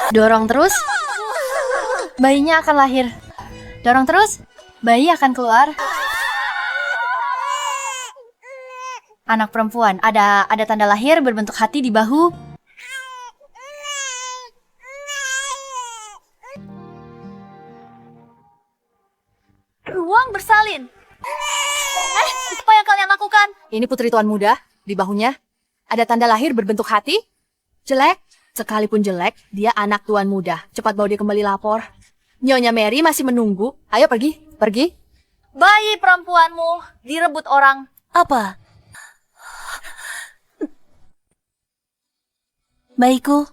Dorong terus, bayinya akan lahir. Dorong terus, bayi akan keluar. Anak perempuan, ada tanda lahir berbentuk hati di bahu. Ruang bersalin. Apa yang kalian lakukan? Ini putri tuan muda, di bahunya ada tanda lahir berbentuk hati. Jelek, sekalipun jelek, dia anak tuan muda. Cepat bawa dia kembali lapor. Nyonya Mary masih menunggu. Ayo pergi. Bayi perempuanmu direbut orang. Apa? Bayiku.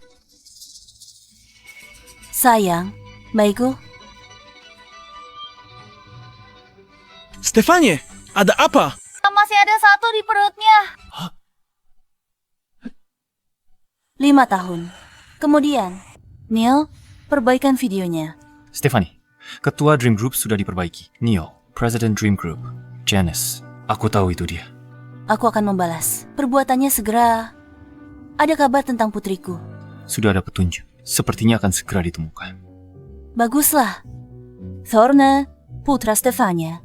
Sayang, bayiku. Stefanie, ada apa? Masih ada satu di perutnya. 5 tahun. Kemudian, Neil, perbaikan videonya. Stephanie, ketua Dream Group sudah diperbaiki. Neil, President Dream Group. Janice, aku tahu itu dia. Aku akan membalas. Perbuatannya segera. Ada kabar tentang putriku. Sudah ada petunjuk. Sepertinya akan segera ditemukan. Baguslah. Thorne, putra Stefania.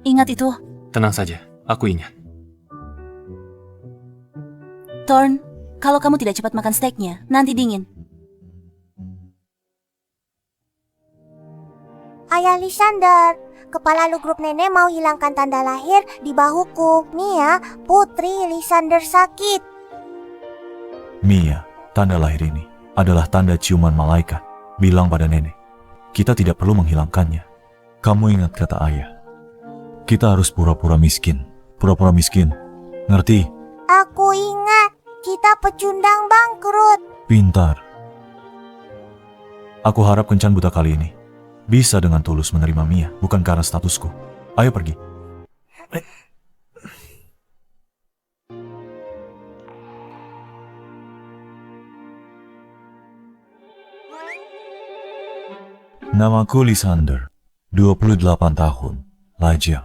Ingat itu. Tenang saja, aku ingat. Thorne, kalau kamu tidak cepat makan steaknya, nanti dingin. Ayah Lysander, kepala lu grup nenek mau hilangkan tanda lahir di bahuku. Mia, putri Lysander sakit. Mia, tanda lahir ini adalah tanda ciuman malaikat. Bilang pada nenek, kita tidak perlu menghilangkannya. Kamu ingat kata ayah, kita harus pura-pura miskin. Pura-pura miskin, ngerti? Aku ingat, kita pecundang bangkrut. Pintar. Aku harap kencan buta kali ini bisa dengan tulus menerima Mia, bukan karena statusku. Ayo pergi. Namaku Lysander, 28 tahun, lajang.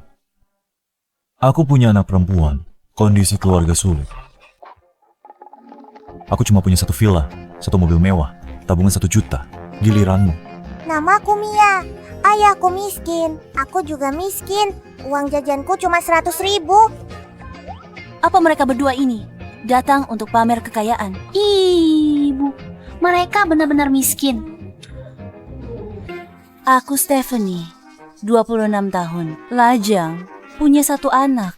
Aku punya anak perempuan, kondisi keluarga sulit. Aku cuma punya 1 villa, 1 mobil mewah, tabungan 1 juta. Giliranmu. Namaku Mia, ayahku miskin, aku juga miskin. Uang jajanku cuma 100.000. Apa mereka berdua ini datang untuk pamer kekayaan? Ibu, mereka benar-benar miskin. Aku Stephanie, 26 tahun, lajang, punya 1 anak.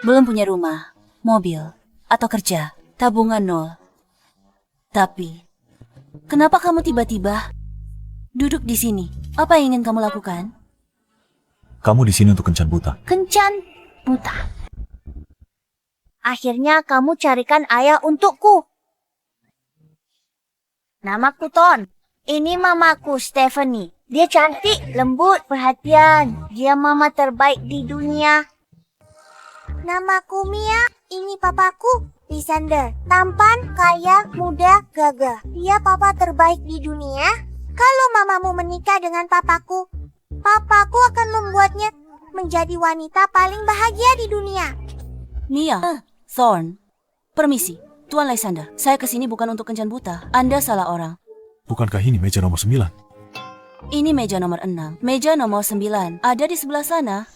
Belum punya rumah, mobil, atau kerja, tabungan 0. Tapi, kenapa kamu tiba-tiba duduk di sini? Apa yang ingin kamu lakukan? Kamu di sini untuk kencan buta. Kencan buta. Akhirnya kamu carikan ayah untukku. Namaku Ton. Ini mamaku Stephanie. Dia cantik, lembut, perhatian. Dia mama terbaik di dunia. Namaku Mia. Ini papaku, Lysander. Tampan, kaya, muda, gagah. Dia papa terbaik di dunia. Kalau mamamu menikah dengan papaku, papaku akan membuatnya menjadi wanita paling bahagia di dunia. Mia, Thorne, permisi, Tuan Lysander. Saya kesini bukan untuk kencan buta. Anda salah orang. Bukankah ini meja nomor 9? Ini meja nomor 6. Meja nomor 9 ada di sebelah sana.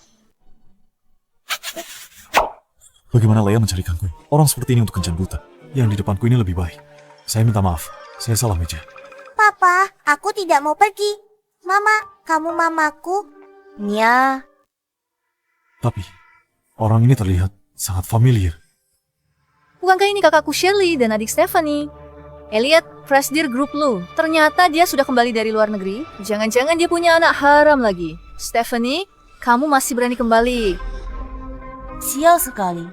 Bagaimana Leia mencarikanku? Orang seperti ini untuk kencan buta. Yang di depanku ini lebih baik. Saya minta maaf, saya salah meja. Papa, aku tidak mau pergi. Mama, kamu mamaku. Nya, Tapi, orang ini terlihat sangat familiar. bukankah ini kakakku Shirley dan adik Stephanie? Elliot, Presidir grup lu. Ternyata dia sudah kembali dari luar negeri. Jangan-jangan dia punya anak haram lagi. Stephanie, kamu masih berani kembali. Sial sekali.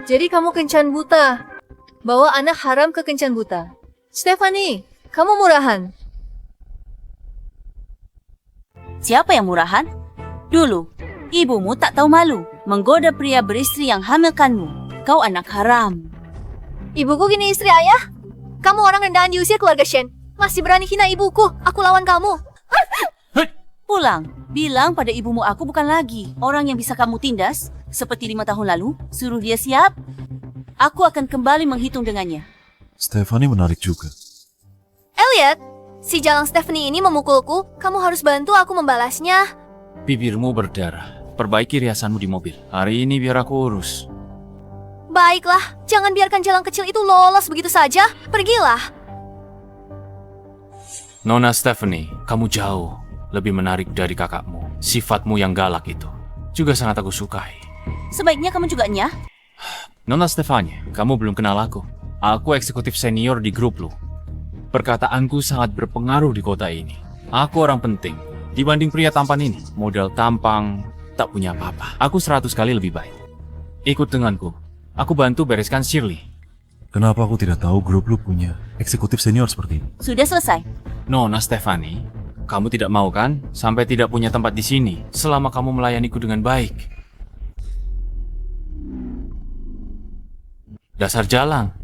Jadi kamu kencan buta. Bawa anak haram ke kencan buta. Stephanie, kamu murahan. Siapa yang murahan? Dulu, ibumu tak tahu malu menggoda pria beristri yang hamilkanmu. Kau anak haram. Ibuku gini istri ayah. Kamu orang rendahan diusir keluarga Shen. Masih berani hina ibuku. Aku lawan kamu. Pulang, bilang pada ibumu aku bukan lagi orang yang bisa kamu tindas. Seperti 5 tahun lalu, suruh dia siap. Aku akan kembali menghitung dengannya. Stephanie menarik juga. Elliot, si jalang Stephanie ini memukulku. Kamu harus bantu aku membalasnya. Bibirmu berdarah. Perbaiki riasanmu di mobil. Hari ini biar aku urus. Baiklah, jangan biarkan jalang kecil itu lolos begitu saja. Pergilah. Nona Stephanie, kamu jauh lebih menarik dari kakakmu. Sifatmu yang galak itu juga sangat aku sukai. Sebaiknya kamu juga nyah. Nona Stephanie, kamu belum kenal aku. Aku eksekutif senior di grup lu. Perkataanku sangat berpengaruh di kota ini. Aku orang penting. Dibanding pria tampan ini, modal tampang, tak punya apa-apa. Aku 100 kali lebih baik. Ikut denganku. Aku bantu bereskan Shirley. Kenapa aku tidak tahu grup lu punya eksekutif senior seperti ini? Sudah selesai. Nona Stephanie, kamu tidak mau kan sampai tidak punya tempat di sini selama kamu melayaniku dengan baik? Dasar jalang.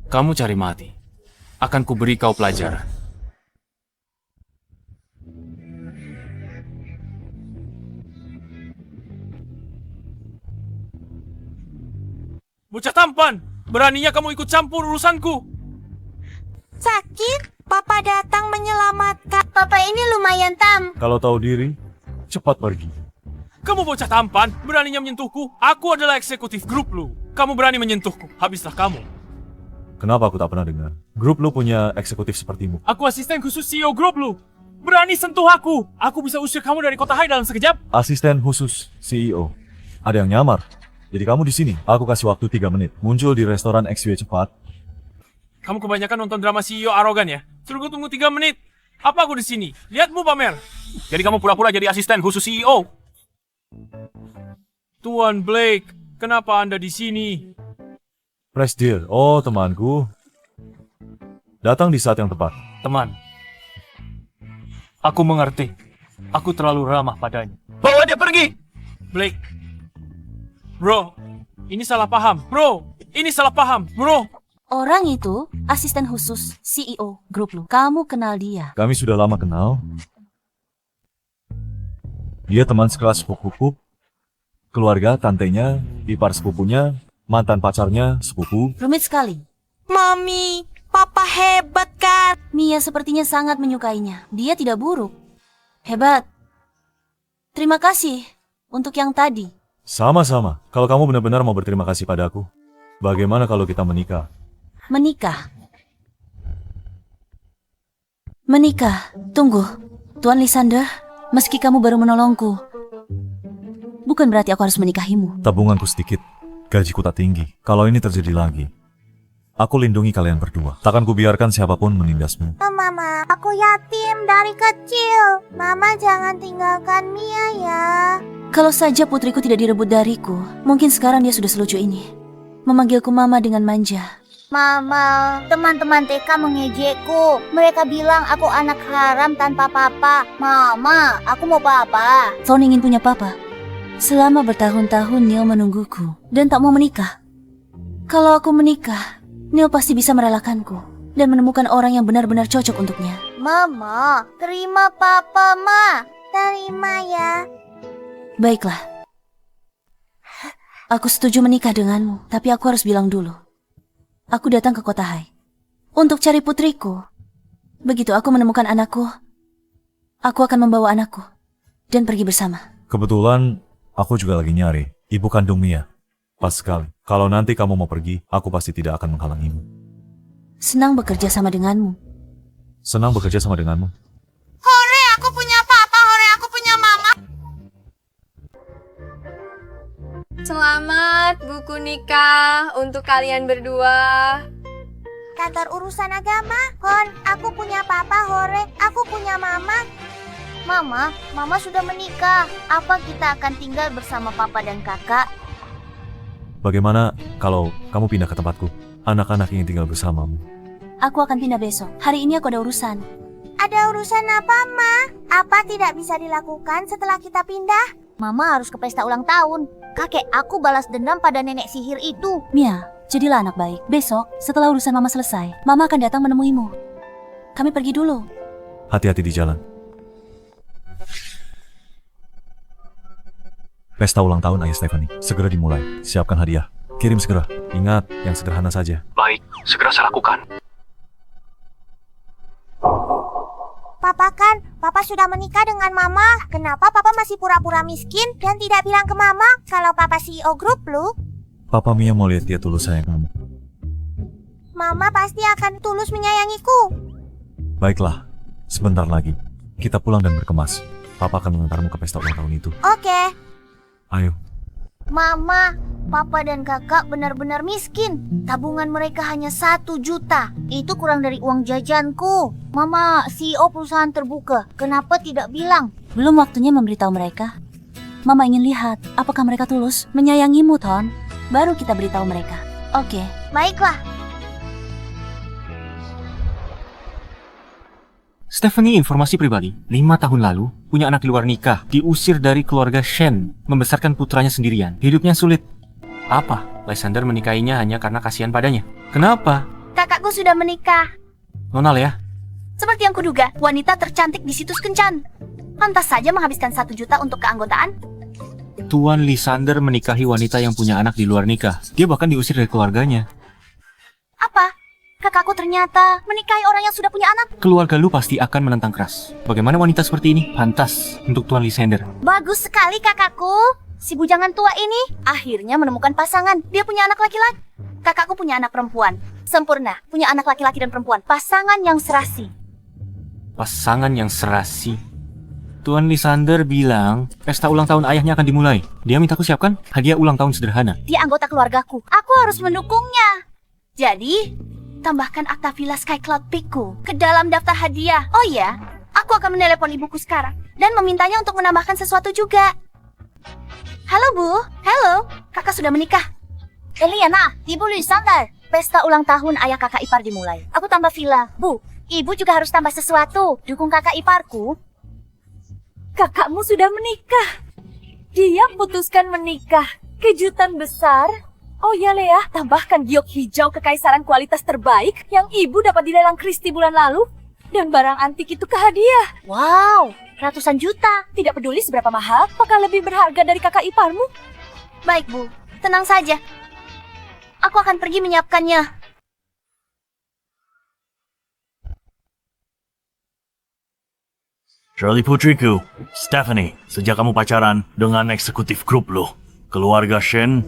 Kamu cari mati. Akan kuberi kau pelajaran. Bocah tampan! Beraninya kamu ikut campur urusanku! Sakit? Papa datang menyelamatkan. Papa ini lumayan Kalau tahu diri, cepat pergi. Kamu bocah tampan, beraninya menyentuhku. Aku adalah eksekutif grup lu. Kamu berani menyentuhku, habislah kamu. Kenapa aku tak pernah dengar? Grup lu punya eksekutif sepertimu. Aku asisten khusus CEO grup lu. Berani sentuh aku. Aku bisa usir kamu dari kota Hai dalam sekejap. Asisten khusus CEO. Ada yang nyamar. Jadi kamu di sini. Aku kasih waktu 3 menit. Muncul di restoran XW cepat. Kamu kebanyakan nonton drama CEO arogan ya? Suruh tunggu 3 menit. Apa aku di sini? Lihatmu pamer. Jadi kamu pura-pura jadi asisten khusus CEO. Tuan Blake, kenapa Anda di sini? Presdir. Oh, temanku. Datang di saat yang tepat. Teman, aku mengerti. Aku terlalu ramah padanya. Bawa dia pergi! Blake. Bro, ini salah paham. Bro, ini salah paham. Bro. Orang itu asisten khusus CEO grup lu. Kamu kenal dia. Kami sudah lama kenal. Dia teman sekelas sepupuku, keluarga, tantenya, ipar sepupunya, mantan pacarnya, sepupu. Rumit sekali. Mami, Papa hebat kan? Mia sepertinya sangat menyukainya. Dia tidak buruk. Hebat. Terima kasih untuk yang tadi. Sama-sama. Kalau kamu benar-benar mau berterima kasih padaku, bagaimana kalau kita menikah? Menikah. Menikah. Tunggu. Tuan Lysander, meski kamu baru menolongku, bukan berarti aku harus menikahimu. Tabunganku sedikit, gajiku tak tinggi. Kalau ini terjadi lagi, aku lindungi kalian berdua. Takkan kubiarkan siapapun menindasmu. Mama, aku yatim dari kecil. Mama jangan tinggalkan Mia ya. Kalau saja putriku tidak direbut dariku, mungkin sekarang dia sudah selucu ini. Memanggilku mama dengan manja. Mama, teman-teman TK mengejekku. Mereka bilang aku anak haram tanpa papa. Mama, aku mau papa. Kau ingin punya papa? Selama bertahun-tahun Neil menungguku dan tak mau menikah. Kalau aku menikah, Neil pasti bisa merelakanku dan menemukan orang yang benar-benar cocok untuknya. Mama, terima papa, Ma. Terima ya. Baiklah. Aku setuju menikah denganmu, tapi aku harus bilang dulu. Aku datang ke kota Hai untuk cari putriku. Begitu aku menemukan anakku, aku akan membawa anakku dan pergi bersama. Kebetulan, aku juga lagi nyari ibu kandung Mia. Pas sekali. Kalau nanti kamu mau pergi, aku pasti tidak akan menghalangimu. Senang bekerja sama denganmu. Senang bekerja sama denganmu. Hore, aku punya papa. Hore, aku punya mama. Selamat buku nikah untuk kalian berdua. Kantor urusan agama. Hon, aku punya papa. Hore, aku punya mama. Mama sudah menikah. Apa kita akan tinggal bersama papa dan kakak? Bagaimana kalau kamu pindah ke tempatku? Anak-anak ingin tinggal bersamamu. Aku akan pindah besok. Hari ini aku ada urusan. Ada urusan apa, Ma? Apa tidak bisa dilakukan setelah kita pindah? Mama harus ke pesta ulang tahun. Kakek aku balas dendam pada nenek sihir itu. Mia, jadilah anak baik. Besok, setelah urusan Mama selesai, Mama akan datang menemuimu. Kami pergi dulu. Hati-hati di jalan. Pesta ulang tahun Ayah Stephanie. Segera dimulai. Siapkan hadiah. Kirim segera. Ingat, yang sederhana saja. Baik, segera saya lakukan. Papa sudah menikah dengan Mama. Kenapa Papa masih pura-pura miskin dan tidak bilang ke Mama kalau Papa CEO grup lu? Papa Mia mau lihat dia tulus sayang kamu. Mama pasti akan tulus menyayangiku. Baiklah, sebentar lagi. Kita pulang dan berkemas. Papa akan mengantarmu ke pesta ulang tahun itu. Oke. Ayo. Mama, Papa dan Kakak benar-benar miskin. Tabungan mereka hanya 1 juta. Itu kurang dari uang jajanku. Mama, CEO perusahaan terbuka. Kenapa tidak bilang? Belum waktunya memberitahu mereka. Mama ingin lihat apakah mereka tulus menyayangimu, Ton. Baru kita beritahu mereka. Oke. Baiklah. Stephanie informasi pribadi, 5 tahun lalu, punya anak di luar nikah, diusir dari keluarga Shen, membesarkan putranya sendirian. Hidupnya sulit. Apa? Lysander menikahinya hanya karena kasihan padanya. Kenapa? Kakakku sudah menikah. Nona Lea, Seperti yang kuduga, wanita tercantik di situs kencan. Pantas saja menghabiskan 1 juta untuk keanggotaan. Tuan Lysander menikahi wanita yang punya anak di luar nikah. Dia bahkan diusir dari keluarganya. Apa? Kakakku ternyata menikahi orang yang sudah punya anak. Keluarga lu pasti akan menentang keras. Bagaimana wanita seperti ini? Pantas untuk Tuan Lysander. Bagus sekali kakakku. Si bujangan tua ini Akhirnya menemukan pasangan. Dia punya anak laki-laki. Kakakku punya anak perempuan. Sempurna, punya anak laki-laki dan perempuan. Pasangan yang serasi. Pasangan yang serasi. Tuan Lysander bilang pesta ulang tahun ayahnya akan dimulai. Dia minta aku siapkan hadiah ulang tahun sederhana. Dia anggota keluargaku. Aku harus mendukungnya. Jadi, tambahkan akta Villa Sky Cloud Peakku ke dalam daftar hadiah. Oh iya, aku akan menelepon ibuku sekarang dan memintanya untuk menambahkan sesuatu juga. Halo Bu, halo, kakak sudah menikah. Eliana, Ibu Lysander. Pesta ulang tahun ayah kakak ipar dimulai. Aku tambah villa. Bu, Ibu juga harus tambah sesuatu. Dukung kakak iparku. Kakakmu sudah menikah. Dia putuskan menikah. Kejutan besar. Oh ya Lea, tambahkan giok hijau kekaisaran kualitas terbaik yang ibu dapat di lelang Christie bulan lalu. Dan barang antik itu ke hadiah. Wow, ratusan juta. Tidak peduli seberapa mahal, apakah lebih berharga dari kakak iparmu? Baik Bu, tenang saja. Aku akan pergi menyiapkannya. Shirley putriku, Stephanie, sejak kamu pacaran dengan eksekutif grup lo, keluarga Shen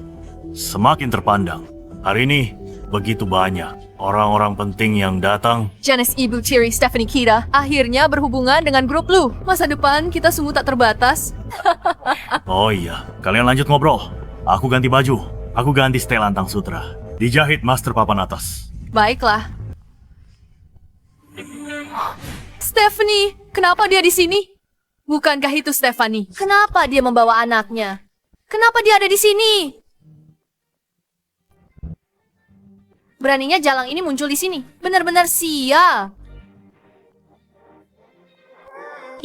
semakin terpandang. Hari ini, begitu banyak orang-orang penting yang datang. Janice, Ibu, Cherry, Stephanie, Kira akhirnya berhubungan dengan grup lu. Masa depan kita sungguh tak terbatas. Oh iya, kalian lanjut ngobrol. Aku ganti baju. Aku ganti setel lantang sutra. Dijahit master papan atas. Baiklah. Stephanie, kenapa dia di sini? Bukankah itu Stephanie? Kenapa dia membawa anaknya? Kenapa dia ada di sini? Beraninya jalang ini muncul di sini. Benar-benar sial.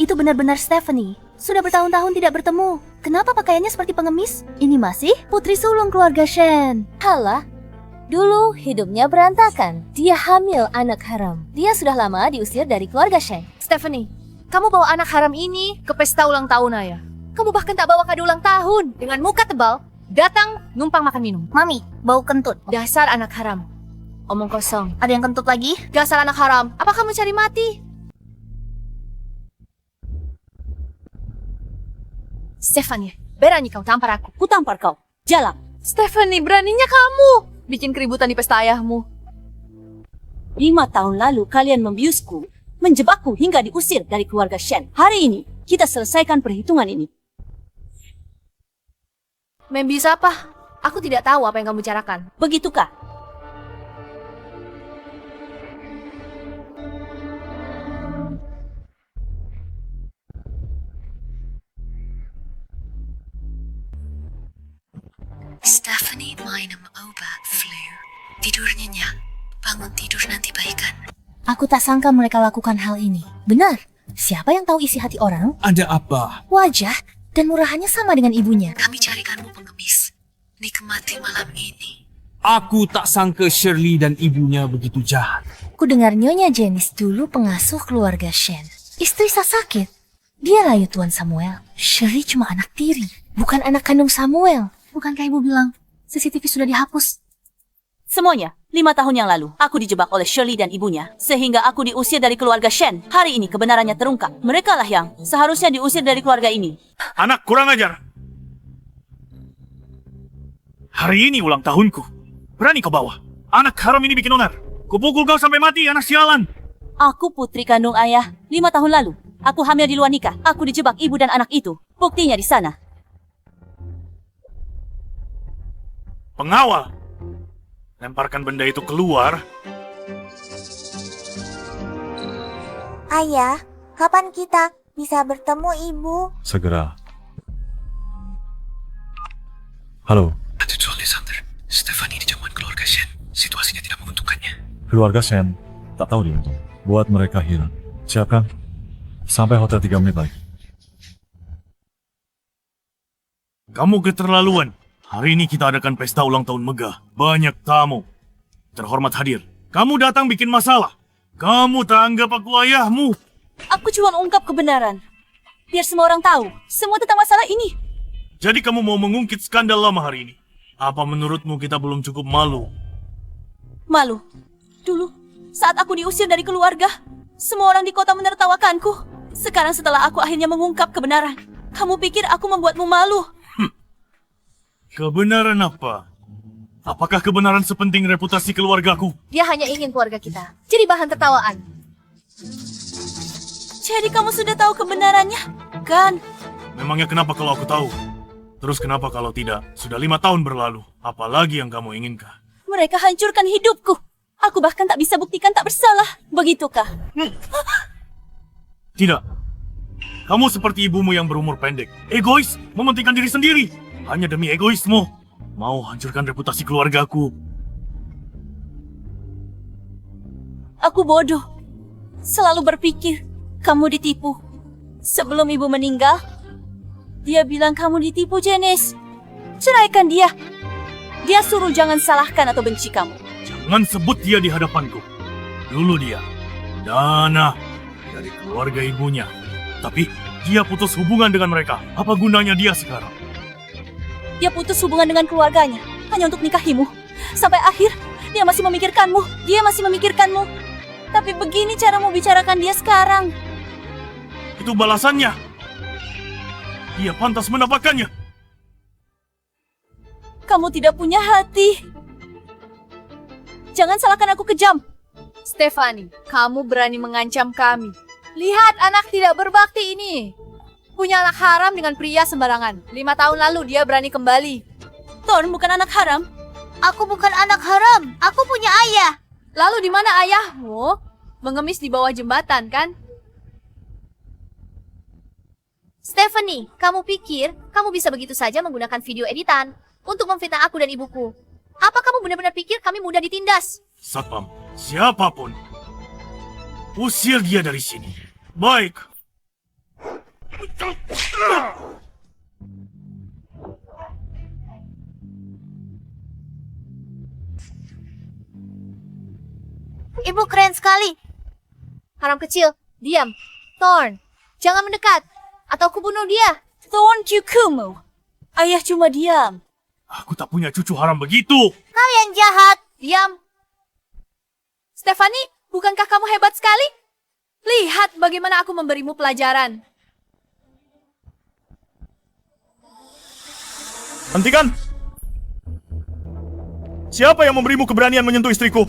Itu benar-benar Stephanie. Sudah bertahun-tahun tidak bertemu. Kenapa pakaiannya seperti pengemis? Ini masih putri sulung keluarga Shen. Halah, dulu hidupnya berantakan. Dia hamil anak haram. Dia sudah lama diusir dari keluarga Shen. Stephanie, kamu bawa anak haram ini ke pesta ulang tahun ayah. Kamu bahkan tak bawa kado ulang tahun. Dengan muka tebal, datang numpang makan minum. Mami, bau kentut. Dasar anak haram. Omong kosong. Ada yang kentut lagi? Dasar anak haram. Apa kamu cari mati? Stephanie, berani kau tampar aku. Ku tampar kau. Jalak. Stephanie, beraninya kamu bikin keributan di pesta ayahmu. 5 tahun lalu kalian membiusku, menjebakku hingga diusir dari keluarga Shen. Hari ini, kita selesaikan perhitungan ini. Membis apa? Aku tidak tahu apa yang kamu bicarakan. Begitukah? Stephanie minum obat flu. Tidur nyenyak, bangun tidur nanti baikan. Aku tak sangka mereka lakukan hal ini. Benar, siapa yang tahu isi hati orang? Ada apa? Wajah dan murahannya sama dengan ibunya. Kami carikanmu pengemis. Nikmati malam ini. Aku tak sangka Shirley dan ibunya begitu jahat. Ku dengar Nyonya Janice dulu pengasuh keluarga Shen. Istri sakit. Dia layu Tuan Samuel. Shirley cuma anak tiri, bukan anak kandung Samuel. Bukankah ibu bilang CCTV sudah dihapus. Semuanya, 5 tahun yang lalu, aku dijebak oleh Shirley dan ibunya, sehingga aku diusir dari keluarga Shen. Hari ini kebenarannya terungkap. Mereka lah yang seharusnya diusir dari keluarga ini. Anak kurang ajar. Hari ini ulang tahunku. Berani kau bawa? Anak haram ini bikin onar. Kupukul kau sampai mati, anak sialan. Aku putri kandung ayah. 5 tahun lalu, aku hamil di luar nikah. Aku dijebak ibu dan anak itu. Buktinya di sana. Pengawal. Lemparkan benda itu keluar. Ayah, kapan kita bisa bertemu Ibu? Segera. Halo, Ada soal Lysander. Stephanie dijauhan keluarga Shen. Situasinya tidak menguntungkannya. keluarga Shen. Tak tahu diuntung. Buat mereka hilang. Siapkan. Sampai hotel 3 menit lagi. Kamu keterlaluan. Hari ini kita adakan pesta ulang tahun megah. Banyak tamu. Terhormat hadir. Kamu datang bikin masalah. Kamu tak anggap aku ayahmu. Aku cuma ungkap kebenaran. Biar semua orang tahu semua tentang masalah ini. Jadi kamu mau mengungkit skandal lama hari ini? Apa menurutmu kita belum cukup malu? Malu. Dulu, saat aku diusir dari keluarga, semua orang di kota menertawakanku. Sekarang setelah aku akhirnya mengungkap kebenaran, kamu pikir aku membuatmu malu? Kebenaran apa? Apakah kebenaran sepenting reputasi keluargaku? Dia hanya ingin keluarga kita jadi bahan tertawaan. Jadi kamu sudah tahu kebenarannya, kan? Memangnya kenapa kalau aku tahu? Terus kenapa kalau tidak? Sudah 5 tahun berlalu. Apalagi yang kamu inginkan? Mereka hancurkan hidupku. Aku bahkan tak bisa buktikan tak bersalah. Begitukah? Tidak. Kamu seperti ibumu yang berumur pendek. Egois, mementingkan diri sendiri. Hanya demi egoismu. Mau hancurkan reputasi keluargaku. Aku bodoh. Selalu berpikir kamu ditipu. Sebelum ibu meninggal, dia bilang kamu ditipu, Janice. Ceraikan dia. Dia suruh jangan salahkan atau benci kamu. Jangan sebut dia di hadapanku. Dulu dia dana dari keluarga ibunya. Tapi dia putus hubungan dengan mereka. Apa gunanya dia sekarang? Dia putus hubungan dengan keluarganya hanya untuk nikahimu. Sampai akhir, dia masih memikirkanmu. Dia masih memikirkanmu. Tapi begini caramu bicarakan dia sekarang. Itu balasannya. Dia pantas mendapatkannya. Kamu tidak punya hati. Jangan salahkan aku kejam. Stephanie, kamu berani mengancam kami. Lihat anak tidak berbakti ini. Punya anak haram dengan pria sembarangan. 5 tahun lalu dia berani kembali. Thorn bukan anak haram. Aku bukan anak haram. Aku punya ayah. Lalu di mana ayahmu? Mengemis di bawah jembatan, kan? Stephanie, kamu pikir kamu bisa begitu saja menggunakan video editan untuk memfitnah aku dan ibuku? Apa kamu benar-benar pikir kami mudah ditindas? Satpam, siapapun, usir dia dari sini. Baik. Ibu keren sekali. Haram kecil, diam. Thorn, jangan mendekat. Atau aku bunuh dia. Thorn cukumu. Ayah cuma diam. Aku tak punya cucu haram begitu. Kalian jahat. Diam. Stephanie, bukankah kamu hebat sekali? Lihat bagaimana aku memberimu pelajaran. Hentikan! Siapa yang memberimu keberanian menyentuh istriku?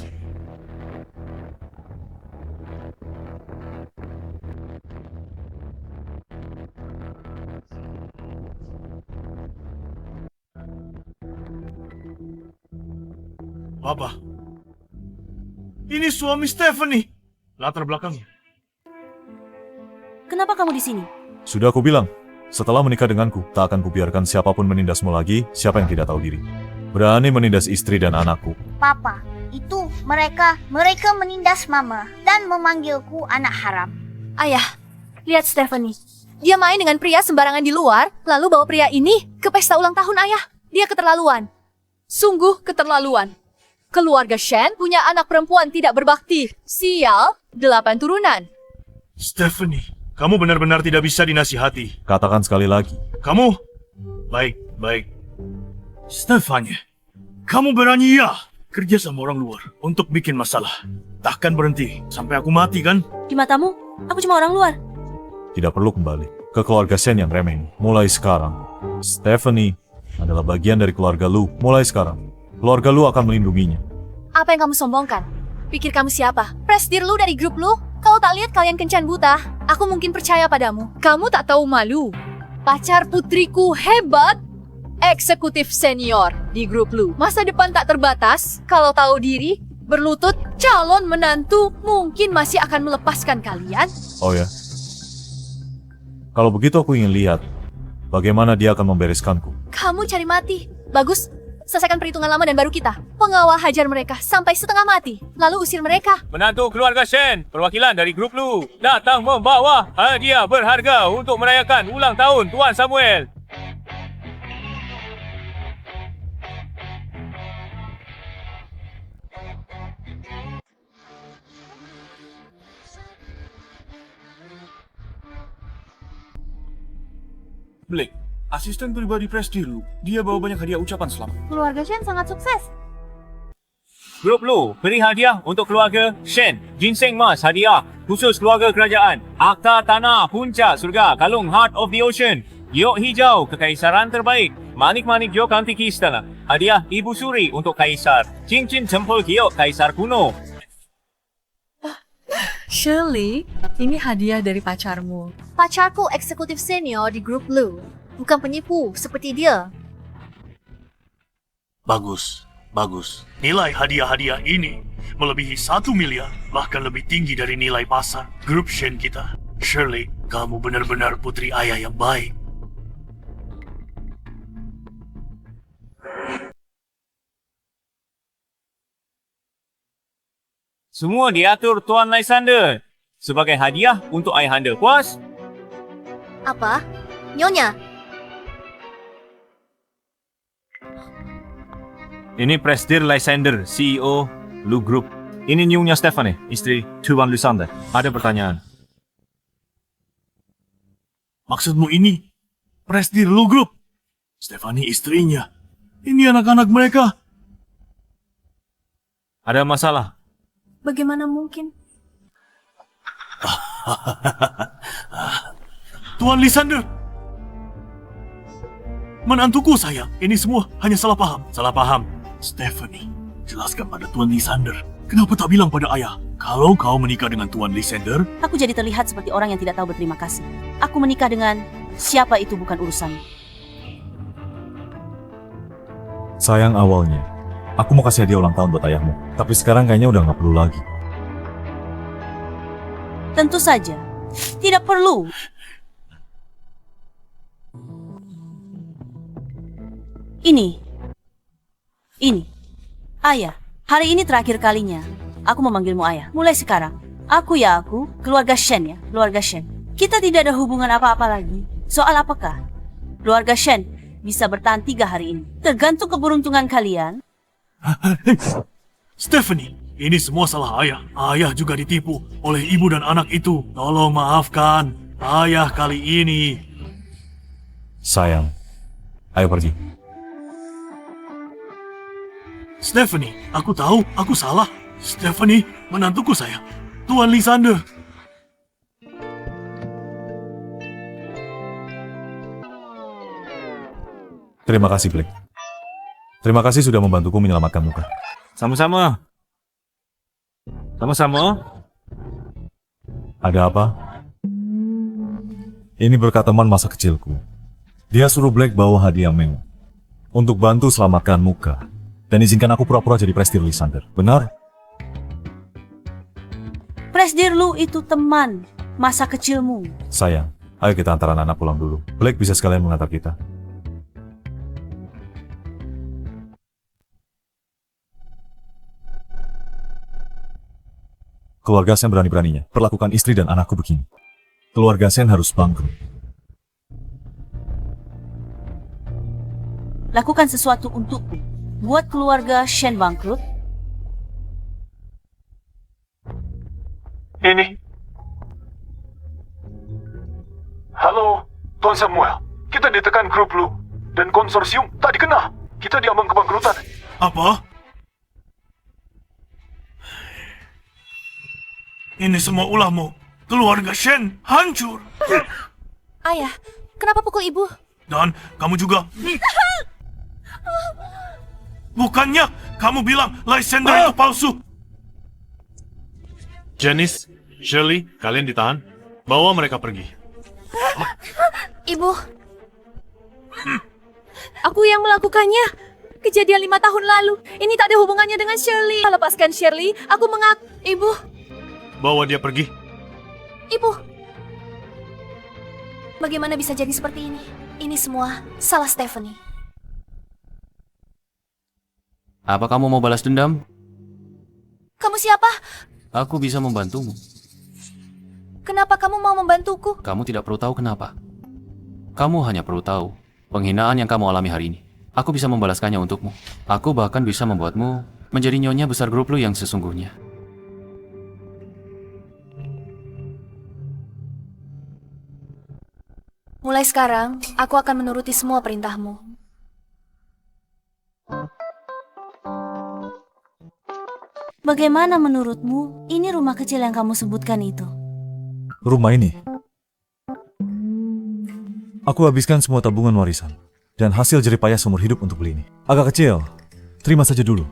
Papa, ini suami Stephanie. Latar belakangnya. Kenapa kamu di sini? Sudah aku bilang, setelah menikah denganku, tak akan kubiarkan siapapun menindasmu lagi, siapa yang tidak tahu diri. Berani menindas istri dan anakku. Papa, itu mereka menindas mama dan memanggilku anak haram. Ayah, lihat Stephanie. Dia main dengan pria sembarangan di luar, lalu bawa pria ini ke pesta ulang tahun ayah. Dia keterlaluan. Sungguh keterlaluan. Keluarga Shen punya anak perempuan tidak berbakti. Sial, 8 turunan. Stephanie, kamu benar-benar tidak bisa dinasihati. Katakan sekali lagi. Kamu? Baik. Stephanie, Kamu berani ya kerja sama orang luar untuk bikin masalah. Takkan berhenti sampai aku mati kan? Di matamu, aku cuma orang luar. Tidak perlu kembali ke keluarga Shen yang remeh ini. Mulai sekarang, Stephanie adalah bagian dari keluarga Lu. Mulai sekarang, keluarga Lu akan melindunginya. Apa yang kamu sombongkan? Pikir kamu siapa? Presidir lu dari grup lu? Kau tak lihat kalian kencan buta? Aku mungkin percaya padamu. Kamu tak tahu malu. Pacar putriku hebat. Eksekutif senior di grup lu. Masa depan tak terbatas. Kalau tahu diri, berlutut, calon menantu mungkin masih akan melepaskan kalian. Oh ya? Kalau begitu aku ingin lihat bagaimana dia akan membereskanku. Kamu cari mati. Bagus. Selesaikan perhitungan lama dan baru kita. Pengawal hajar mereka sampai setengah mati. Lalu usir mereka. Menantu keluarga Shen, perwakilan dari grup Lu, datang membawa hadiah berharga untuk merayakan ulang tahun Tuan Samuel. Blake, asisten pribadi Presidir Lu. Dia bawa banyak hadiah ucapan selamat. Keluarga Shen sangat sukses. Grup Lu beri hadiah untuk keluarga Shen. Ginseng Mas hadiah khusus keluarga kerajaan. Akta tanah puncak surga kalung Heart of the Ocean. Giok hijau kekaisaran terbaik. Manik-manik giok antiki istana. Hadiah Ibu Suri untuk kaisar. Cincin jempol giok kaisar kuno. Shirley, ini hadiah dari pacarmu. Pacarku eksekutif senior di grup lu. Bukan penipu seperti dia. Bagus, bagus. Nilai hadiah-hadiah ini melebihi 1 miliar, bahkan lebih tinggi dari nilai pasar grup Shen kita. Shirley, kamu benar-benar putri ayah yang baik. Semua diatur Tuan Lysander. Sebagai hadiah untuk ayahanda. Puas? Apa? Nyonya, Ini Presidir Lysander, CEO Lu Group. Ini Nyonya Stephanie, istri Tuan Lysander. Ada pertanyaan. Maksudmu ini Presidir Lu Group? Stephanie istrinya. Ini anak-anak mereka. Ada masalah? Bagaimana mungkin? Tuan Lysander. Menantuku sayang, ini semua hanya salah paham. Salah paham. Stephanie, jelaskan pada Tuan Lysander. Kenapa tak bilang pada ayah? Kalau kau menikah dengan Tuan Lysander, Aku jadi terlihat seperti orang yang tidak tahu berterima kasih. Aku menikah dengan siapa itu bukan urusan. Sayang, awalnya aku mau kasih hadiah ulang tahun buat ayahmu. Tapi sekarang kayaknya udah nggak perlu lagi. Tentu saja, tidak perlu. Ini, ayah. Hari ini terakhir kalinya aku memanggilmu ayah. Mulai sekarang, aku, keluarga Shen ya, keluarga Shen. Kita tidak ada hubungan apa-apa lagi. Soal apakah keluarga Shen bisa bertahan 3 hari ini? Tergantung keberuntungan kalian. Stephanie, ini semua salah ayah. Ayah juga ditipu oleh ibu dan anak itu. Tolong maafkan ayah kali ini. Sayang, ayo pergi. Stephanie, aku tahu aku salah. Stephanie, menantuku sayang. Tuan Lysander. Terima kasih, Blake. Terima kasih sudah membantuku menyelamatkan muka. Sama-sama. Sama-sama. Ada apa? Ini berkat teman masa kecilku. Dia suruh Blake bawa hadiah mewah untuk bantu selamatkan muka. Dan izinkan aku pura-pura jadi Presidir Lysander. Benar? Presidir Lu itu teman masa kecilmu. Sayang, ayo kita antar anak-anak pulang dulu. Blake bisa sekalian mengantar kita. Keluarga Sen berani-beraninya perlakukan istri dan anakku begini. Keluarga Sen harus bangkrut. Lakukan sesuatu untukku. Buat keluarga Shen bangkrut. Ini. Halo, Tuan Samuel. Kita ditekan grup Lu. Dan konsorsium tak dikenal. Kita diambang kebangkrutan. Apa? Ini semua ulahmu. Keluarga Shen hancur. Ayah, kenapa pukul ibu? Dan kamu juga. Bukannya kamu bilang Lysander itu palsu. Janice, Shirley, kalian ditahan. Bawa mereka pergi. Ibu. Aku yang melakukannya. Kejadian 5 tahun lalu. Ini tak ada hubungannya dengan Shirley. Lepaskan Shirley. Aku mengaku. Ibu. Bawa dia pergi. Ibu. Bagaimana bisa jadi seperti ini? Ini semua salah Stephanie. Apa kamu mau balas dendam? Kamu siapa? Aku bisa membantumu. Kenapa kamu mau membantuku? Kamu tidak perlu tahu kenapa. Kamu hanya perlu tahu penghinaan yang kamu alami hari ini. Aku bisa membalaskannya untukmu. Aku bahkan bisa membuatmu menjadi nyonya besar grup lu yang sesungguhnya. Mulai sekarang, aku akan menuruti semua perintahmu. Bagaimana menurutmu? Ini rumah kecil yang kamu sebutkan itu. Rumah ini. Aku habiskan semua tabungan warisan dan hasil jeripayah seumur hidup untuk beli ini. Agak kecil, terima saja dulu.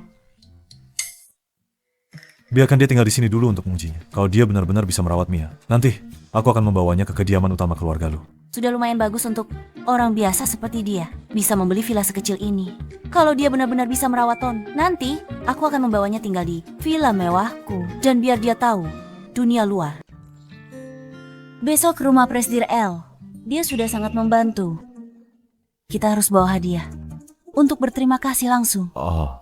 Biarkan dia tinggal di sini dulu untuk mengujinya. Kalau dia benar-benar bisa merawat Mia, nanti aku akan membawanya ke kediaman utama keluarga lu. Sudah lumayan bagus untuk orang biasa seperti dia bisa membeli villa sekecil ini. Kalau dia benar-benar bisa merawat Ton, nanti aku akan membawanya tinggal di villa mewahku dan biar dia tahu dunia luar. Besok ke rumah Presdir L. Dia sudah sangat membantu. Kita harus bawa hadiah untuk berterima kasih langsung. Oh,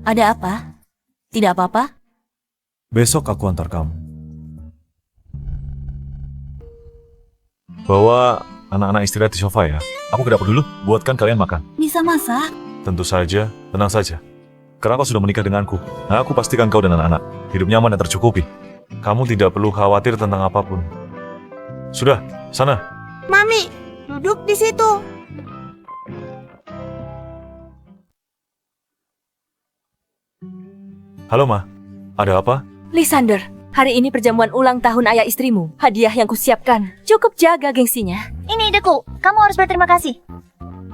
Ada apa? Tidak apa-apa? besok aku antar kamu. Bawa anak-anak istirahat di sofa ya. Aku ke dapur dulu, buatkan kalian makan. Bisa masak? Tentu saja, tenang saja. Karena kau sudah menikah denganku, nah aku pastikan kau dan anak-anak hidup nyaman dan tercukupi. Kamu tidak perlu khawatir tentang apapun. Sudah, sana. Mami, duduk di situ. Halo Ma, ada apa? Lysander, hari ini perjamuan ulang tahun ayah istrimu. Hadiah yang kusiapkan. Cukup jaga gengsinya. Ini ideku, kamu harus berterima kasih.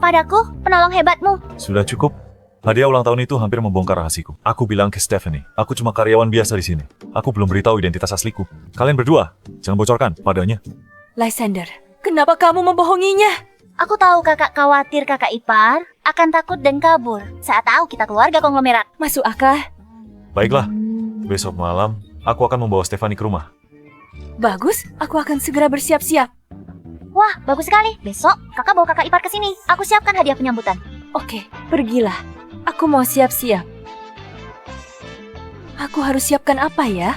Padaku, penolong hebatmu. Sudah cukup. Hadiah ulang tahun itu hampir membongkar rahasiku. Aku bilang ke Stephanie, aku cuma karyawan biasa di sini. Aku belum beritahu identitas asliku. Kalian berdua, jangan bocorkan padanya. Lysander, kenapa kamu membohonginya? Aku tahu kakak khawatir kakak ipar akan takut dan kabur saat tahu kita keluarga konglomerat. Masuk akal? Baiklah, besok malam aku akan membawa Stephanie ke rumah. Bagus, aku akan segera bersiap-siap. Wah, bagus sekali. Besok kakak bawa kakak ipar ke sini. Aku siapkan hadiah penyambutan. Oke, pergilah. Aku mau siap-siap. Aku harus siapkan apa ya?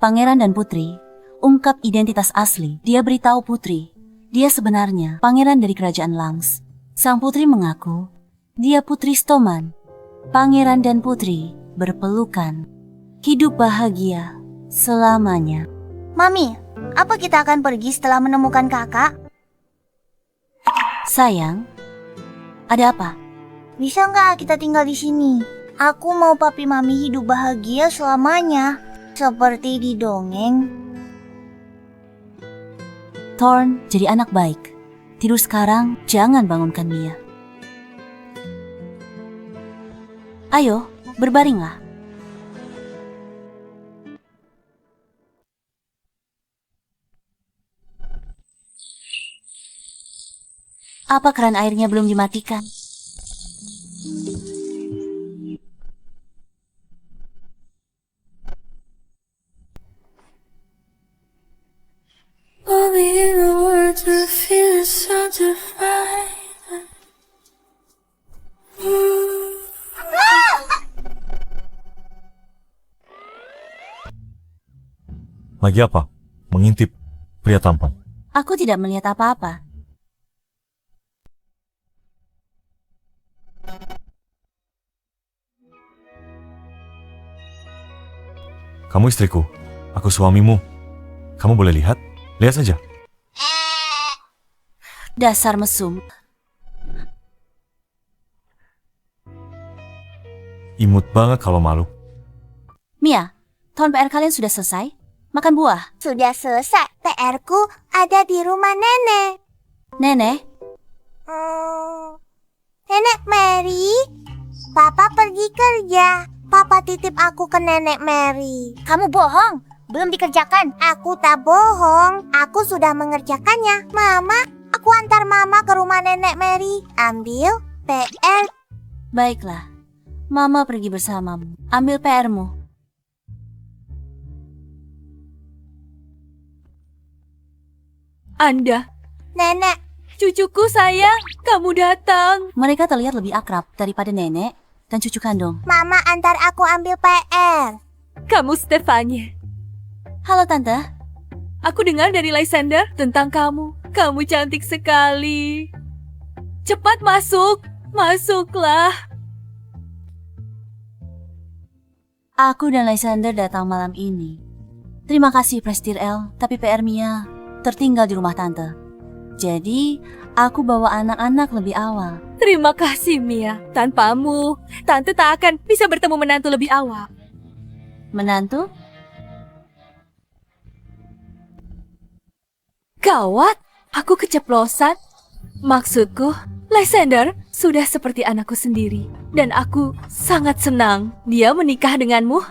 Pangeran dan Putri ungkap identitas asli. Dia beritahu Putri, dia sebenarnya pangeran dari kerajaan Langs. Sang putri mengaku, dia Putri Stoman. Pangeran dan Putri berpelukan. Hidup bahagia selamanya. Mami, apa kita akan pergi setelah menemukan kakak? Sayang, ada apa? Bisa nggak kita tinggal di sini? Aku mau papi mami hidup bahagia selamanya. Seperti di dongeng. Thorn jadi anak baik. Tidur sekarang, jangan bangunkan Mia. Ayo, berbaringlah. Apa keran airnya belum dimatikan? Lagi apa? Mengintip pria tampan. Aku tidak melihat apa-apa. Kamu istriku, aku suamimu. Kamu boleh lihat? Lihat saja. Dasar mesum. Imut banget kalau malu. Mia, tahun PR kalian sudah selesai? Makan buah. Sudah selesai. PR-ku ada di rumah nenek. Nenek, Nenek Mary, Papa pergi kerja. Papa titip aku ke Nenek Mary. Kamu bohong, belum dikerjakan. Aku tak bohong, aku sudah mengerjakannya. Mama, aku antar Mama ke rumah Nenek Mary. Ambil PR. baiklah. Mama pergi bersamamu. Ambil PR-mu. Anda, Nenek, cucuku sayang, kamu datang. Mereka terlihat lebih akrab daripada nenek dan cucu kandung. Mama antar aku ambil PR. Kamu Stefania. Halo Tante. Aku dengar dari Lysander tentang kamu. Kamu cantik sekali. Cepat masuk, masuklah. Aku dan Lysander datang malam ini. Terima kasih Prestir L, tapi PR Mia tertinggal di rumah Tante. Jadi, aku bawa anak-anak lebih awal. Terima kasih Mia. Tanpamu, Tante tak akan bisa bertemu menantu lebih awal. Menantu? Gawat, aku keceplosan. Maksudku, Lysander sudah seperti anakku sendiri. Dan aku sangat senang dia menikah denganmu.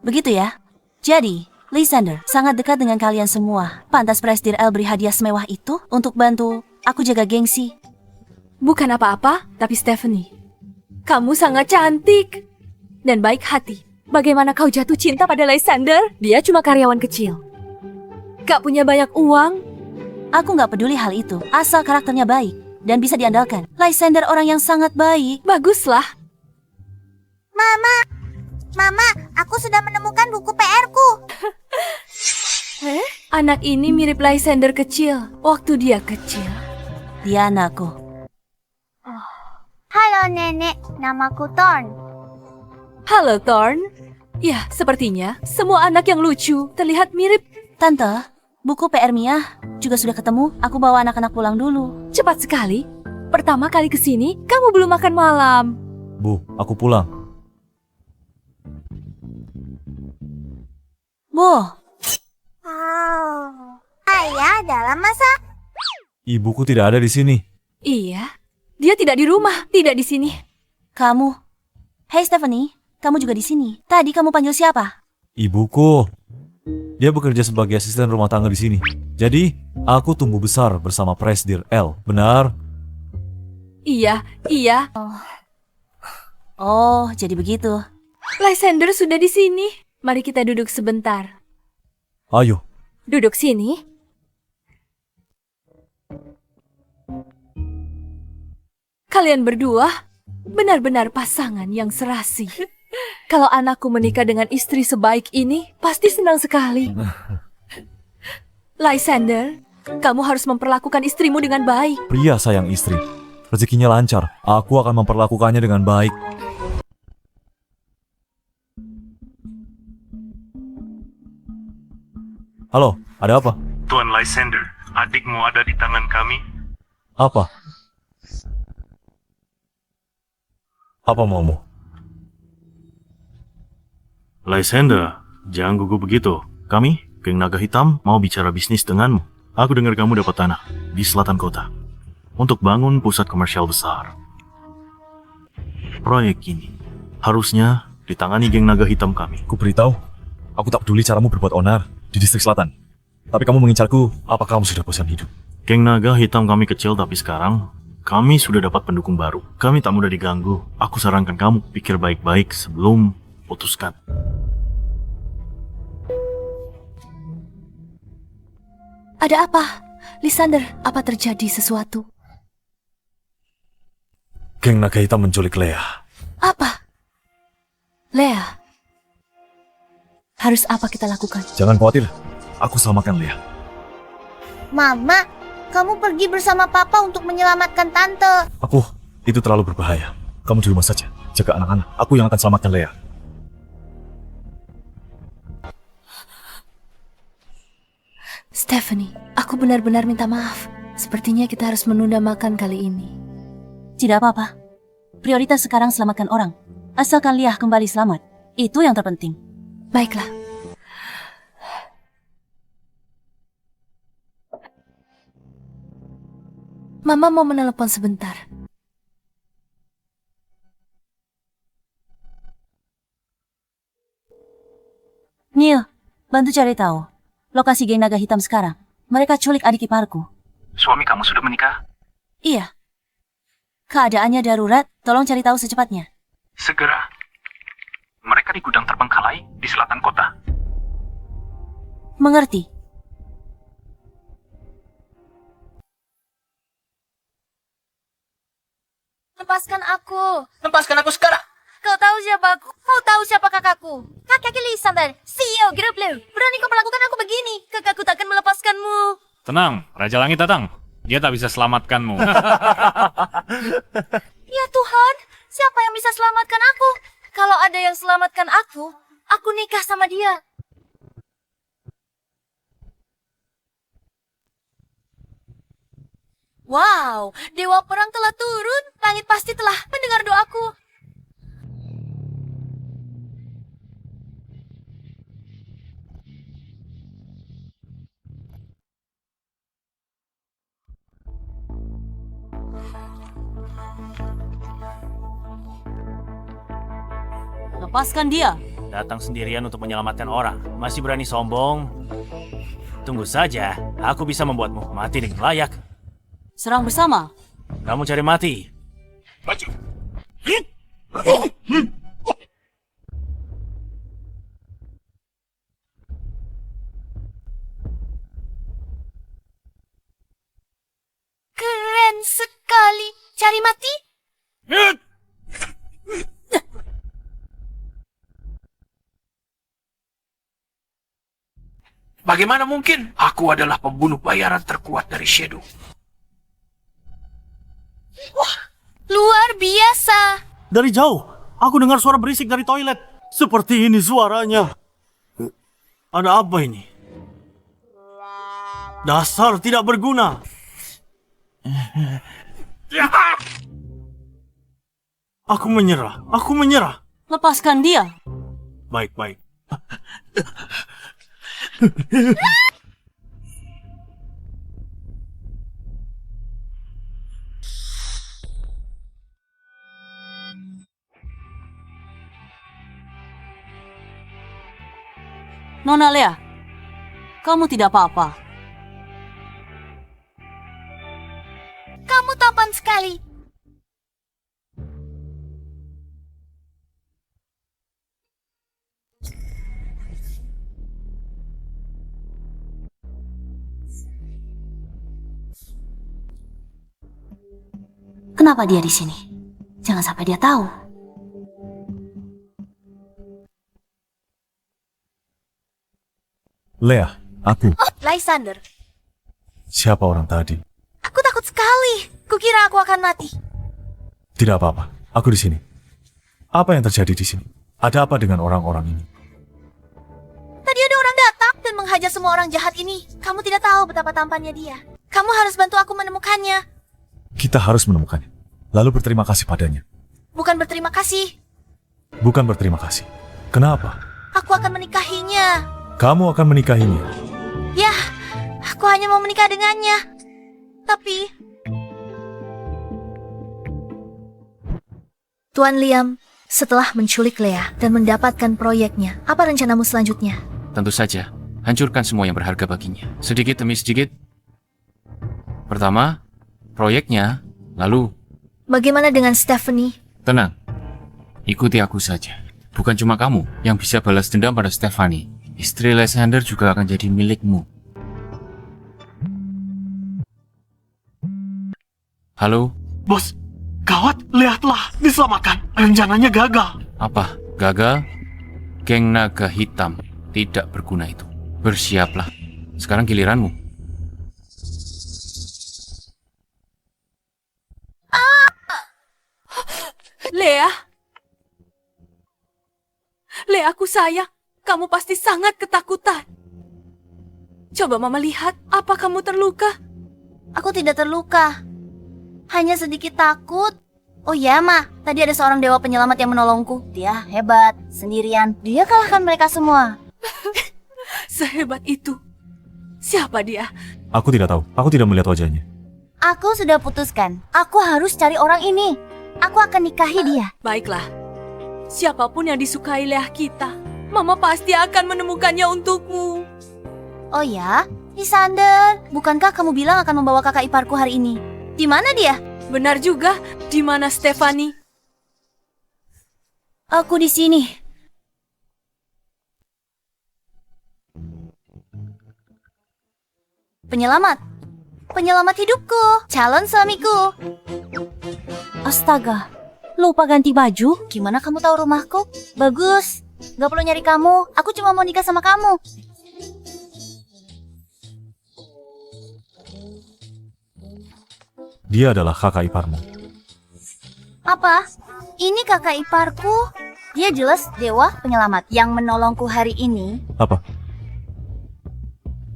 Begitu ya? Jadi, Lysander sangat dekat dengan kalian semua. Pantas Prestir L beri hadiah semewah itu untuk bantu aku jaga gengsi. Bukan apa-apa, tapi Stephanie, kamu sangat cantik dan baik hati. Bagaimana kau jatuh cinta pada Lysander? Dia cuma karyawan kecil. Gak punya banyak uang. Aku nggak peduli hal itu, asal karakternya baik dan bisa diandalkan. Lysander orang yang sangat baik. Baguslah. Mama, aku sudah menemukan buku PR-ku. Anak ini mirip Lysander kecil waktu dia kecil. Dia anakku. Halo Nenek, namaku Thorn. Halo Thorn. Ya, sepertinya semua anak yang lucu terlihat mirip. Tante, buku PR Mia juga sudah ketemu. Aku bawa anak-anak pulang dulu. Cepat sekali. Pertama kali kesini, kamu belum makan malam. Bu, aku pulang. Bu, Ayah dalam masa. Ibuku tidak ada di sini. Iya, dia tidak di rumah, tidak di sini. kamu. Hey Stephanie, kamu juga di sini. Tadi kamu panggil siapa? Ibuku. Dia bekerja sebagai asisten rumah tangga di sini. Jadi, aku tumbuh besar bersama Presdir L. Benar? Iya. Oh, jadi begitu. Lysander sudah di sini. Mari kita duduk sebentar. Ayo. Duduk sini. Kalian berdua benar-benar pasangan yang serasi. Kalau anakku menikah dengan istri sebaik ini, pasti senang sekali. Lysander, kamu harus memperlakukan istrimu dengan baik. Pria sayang istri. Rezekinya lancar. Aku akan memperlakukannya dengan baik. Halo, ada apa? Tuan Lysander, adikmu ada di tangan kami. Apa? Apa maumu? Lysander, jangan gugup begitu. Kami, geng naga hitam, mau bicara bisnis denganmu. Aku dengar kamu dapat tanah di selatan kota untuk bangun pusat komersial besar. Proyek ini harusnya ditangani geng naga hitam kami. Ku beritahu, aku tak peduli caramu berbuat onar di distrik selatan. Tapi kamu mengincarku, apa kamu sudah bosan hidup? Geng naga hitam kami kecil, tapi sekarang kami sudah dapat pendukung baru. Kami tak mudah diganggu. Aku sarankan kamu pikir baik-baik sebelum putuskan. Ada apa? Lysander, apa terjadi sesuatu? Geng naga hitam menculik Lea. Apa? Lea, harus apa kita lakukan? Jangan khawatir, aku selamatkan Lea. Mama, kamu pergi bersama Papa untuk menyelamatkan Tante. Itu terlalu berbahaya. Kamu di rumah saja, jaga anak-anak. Aku yang akan selamatkan Lea. Stephanie, aku benar-benar minta maaf. Sepertinya kita harus menunda makan kali ini. Tidak apa-apa. Prioritas sekarang selamatkan orang. Asalkan Leah kembali selamat. Itu yang terpenting. Baiklah. Mama mau menelepon sebentar. Neil, bantu cari tahu lokasi geng naga hitam sekarang. Mereka culik adik iparku. Suami kamu sudah menikah? Iya. Keadaannya darurat, tolong cari tahu secepatnya. Segera. Mereka di gudang terbengkalai di selatan kota. Mengerti. Lepaskan aku. Lepaskan aku sekarang. Kau tahu siapa aku? Kau tahu siapa kakakku? Kakak Lisander, CEO Grup Lu. Berani kau melakukan aku begini? Kakakku takkan melepaskanmu. Tenang, Raja Langit datang. Dia tak bisa selamatkanmu. Ya Tuhan, siapa yang bisa selamatkan aku? Kalau ada yang selamatkan aku nikah sama dia. Wow, Dewa Perang telah turun. Langit pasti telah mendengar doaku. Lepaskan dia. Datang sendirian untuk menyelamatkan orang. Masih berani sombong? Tunggu saja, aku bisa membuatmu mati dengan layak. Serang bersama. Kamu cari mati. Maju. Keren sekali. Cari mati? Bagaimana mungkin? Aku adalah pembunuh bayaran terkuat dari Shadow. Luar biasa. Dari jauh, aku dengar suara berisik dari toilet. Seperti ini suaranya. Ada apa ini? Dasar tidak berguna. Aku menyerah. Aku menyerah. Lepaskan dia. Baik-baik. Nona Leah, kamu tidak apa-apa. Kamu tampan sekali. Kenapa dia di sini? Jangan sampai dia tahu. Leah, aku. Lysander, Siapa orang tadi? aku takut sekali. Kukira aku akan mati. Tidak apa-apa, aku di sini. Apa yang terjadi di sini? Ada apa dengan orang-orang ini? Tadi ada orang datang dan menghajar semua orang jahat ini. Kamu tidak tahu betapa tampannya dia. Kamu harus bantu aku menemukannya. Kita harus menemukannya. Lalu berterima kasih padanya. Bukan berterima kasih. Bukan berterima kasih. Kenapa? Aku akan menikahinya. Kamu akan menikahinya. Ya, aku hanya mau menikah dengannya. Tapi... Tuan Liam, setelah menculik Leah dan mendapatkan proyeknya, apa rencanamu selanjutnya? Tentu saja, hancurkan semua yang berharga baginya. Sedikit demi sedikit. Pertama, proyeknya, lalu... Bagaimana dengan Stephanie? Tenang, ikuti aku saja. Bukan cuma kamu yang bisa balas dendam pada Stephanie. Istri Lysander juga akan jadi milikmu. Halo? Bos, gawat, lihatlah, diselamatkan. Rencananya gagal. Apa? Gagal? Geng naga hitam tidak berguna itu. Bersiaplah. Sekarang giliranmu. Leah, aku sayang. Kamu pasti sangat ketakutan. Coba Mama lihat, apa kamu terluka? Aku tidak terluka. Hanya sedikit takut. Oh ya, Ma. Tadi ada seorang dewa penyelamat yang menolongku. Dia hebat, sendirian. Dia kalahkan mereka semua. Sehebat itu. Siapa dia? Aku tidak tahu. Aku tidak melihat wajahnya. Aku sudah putuskan. Aku harus cari orang ini. Aku akan nikahi dia. Baiklah. Siapapun yang disukai leah kita, Mama pasti akan menemukannya untukmu. Oh ya? Lysander, bukankah kamu bilang akan membawa kakak iparku hari ini? Di mana dia? Benar juga. Di mana Stephanie? Aku di sini. Penyelamat. Penyelamat hidupku. Calon suamiku. Astaga, lupa ganti baju? Gimana kamu tahu rumahku? Bagus. Gak perlu nyari kamu. Aku cuma mau nikah sama kamu. Dia adalah kakak iparmu. Apa? Ini kakak iparku. Dia jelas dewa penyelamat yang menolongku hari ini. Apa?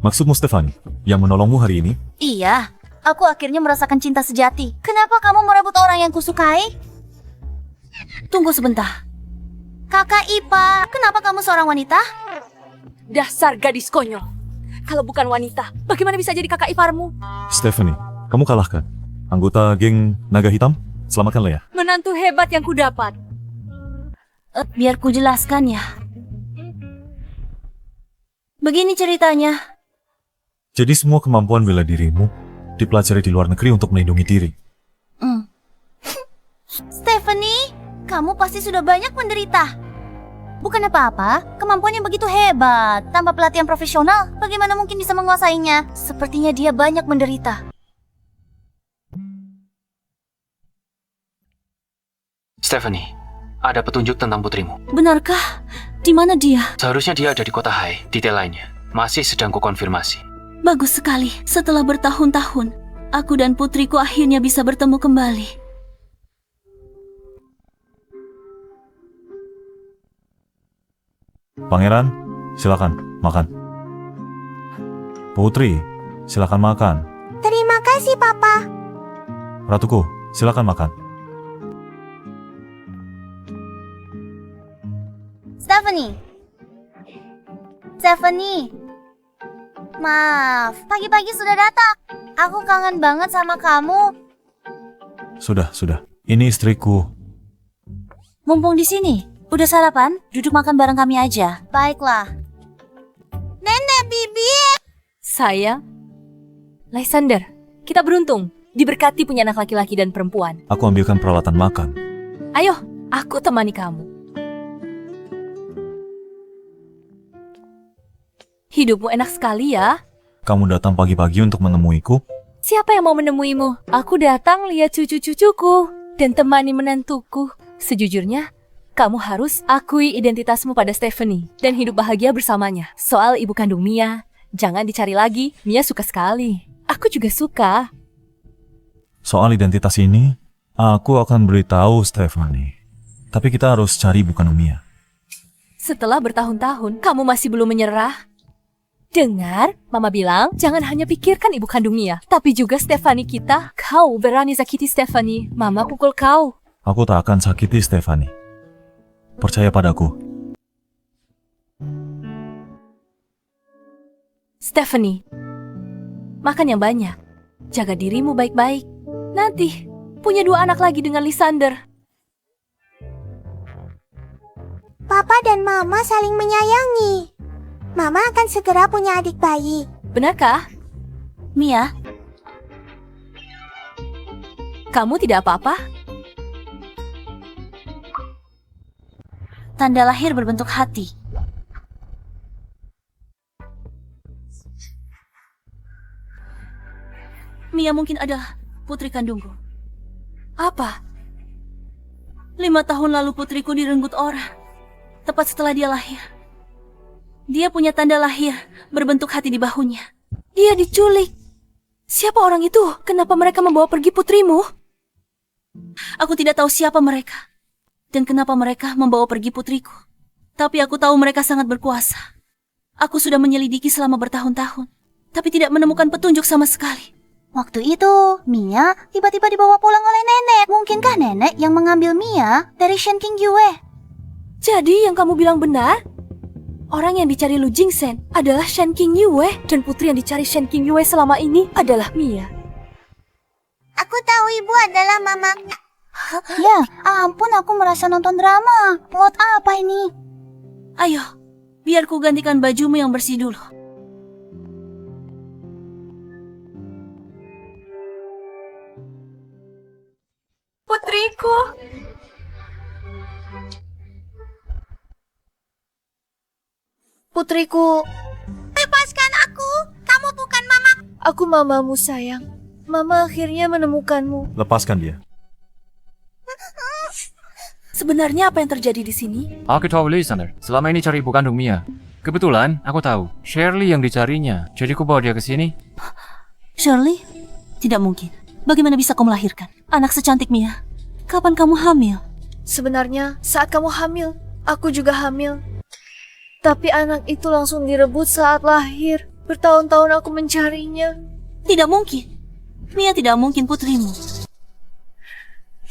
Maksudmu Stephanie, yang menolongmu hari ini? Iya, aku akhirnya merasakan cinta sejati. Kenapa kamu merebut orang yang kusukai? Tunggu sebentar. Kakak Ipa, kenapa kamu seorang wanita? Dasar gadis konyol. Kalau bukan wanita, bagaimana bisa jadi kakak iparmu? Stephanie, kamu kalahkan anggota geng naga hitam. Selamatkanlah ya. Menantu hebat yang kudapat. Biar ku jelaskan ya. Begini ceritanya. Jadi semua kemampuan bela dirimu dipelajari di luar negeri untuk melindungi diri. Stephanie, kamu pasti sudah banyak menderita. Bukan apa-apa, kemampuannya begitu hebat. Tanpa pelatihan profesional, bagaimana mungkin bisa menguasainya? Sepertinya dia banyak menderita. Stephanie, ada petunjuk tentang putrimu. Benarkah? Di mana dia? Seharusnya dia ada di kota Hai. Detail lainnya masih sedang kukonfirmasi. Bagus sekali. Setelah bertahun-tahun, aku dan putriku akhirnya bisa bertemu kembali. Pangeran, silakan makan. Putri, silakan makan. Terima kasih, Papa. Ratuku, silakan makan. Stephanie. Maaf, pagi-pagi sudah datang. Aku kangen banget sama kamu. Sudah. Ini istriku. Mumpung di sini, udah sarapan? Duduk makan bareng kami aja. Baiklah. Nenek Bibi. Sayang, Lysander, kita beruntung diberkati punya anak laki-laki dan perempuan. Aku ambilkan peralatan makan. Ayo, aku temani kamu. Hidupmu enak sekali ya. Kamu datang pagi-pagi untuk menemuiku? Siapa yang mau menemuimu? Aku datang lihat cucu-cucuku dan temani menantuku. Sejujurnya, kamu harus akui identitasmu pada Stephanie dan hidup bahagia bersamanya. Soal ibu kandung Mia, jangan dicari lagi. Mia suka sekali. Aku juga suka. Soal identitas ini, aku akan beritahu Stephanie. Tapi kita harus cari ibu kandung Mia. Setelah bertahun-tahun, kamu masih belum menyerah? Dengar, Mama bilang, jangan hanya pikirkan ibu kandung Mia, tapi juga Stephanie kita. Kau berani sakiti Stephanie, Mama pukul kau. Aku tak akan sakiti Stephanie. Percaya padaku. Stephanie, makan yang banyak. Jaga dirimu baik-baik. Nanti, punya 2 anak lagi dengan Lysander. Papa dan Mama saling menyayangi. Mama akan segera punya adik bayi. Benarkah? Mia, Kamu tidak apa-apa? tanda lahir berbentuk hati. Mia mungkin adalah putri kandungku. Apa? 5 tahun lalu putriku direnggut orang. Tepat setelah dia lahir. Dia punya tanda lahir berbentuk hati di bahunya. Dia diculik. Siapa orang itu? Kenapa mereka membawa pergi putrimu? Aku tidak tahu siapa mereka dan kenapa mereka membawa pergi putriku. Tapi aku tahu mereka sangat berkuasa. Aku sudah menyelidiki selama bertahun-tahun. tapi tidak menemukan petunjuk sama sekali. Waktu itu, Mia tiba-tiba dibawa pulang oleh nenek. Mungkinkah nenek yang mengambil Mia dari Shen Qingyue? Jadi yang kamu bilang benar? Orang yang dicari Lu Jingsen adalah Shen Qingyue dan putri yang dicari Shen Qingyue selama ini adalah Mia. Aku tahu ibu adalah mama. Ya, ampun aku merasa nonton drama. Plot apa ini? Ayo, biar ku gantikan bajumu yang bersih dulu. Putriku. Putriku, Lepaskan aku. Kamu bukan mama. aku mamamu sayang. Mama akhirnya menemukanmu. Lepaskan dia. Sebenarnya apa yang terjadi di sini? Aku tahu Lysander, selama ini cari ibu kandung Mia. Kebetulan, aku tahu, Shirley yang dicarinya. Jadi ku bawa dia ke sini. Shirley? Tidak mungkin. Bagaimana bisa kau melahirkan anak secantik Mia? Kapan kamu hamil? Sebenarnya saat kamu hamil, aku juga hamil. Tapi anak itu langsung direbut saat lahir. Bertahun-tahun aku mencarinya. Tidak mungkin. Mia tidak mungkin putrimu.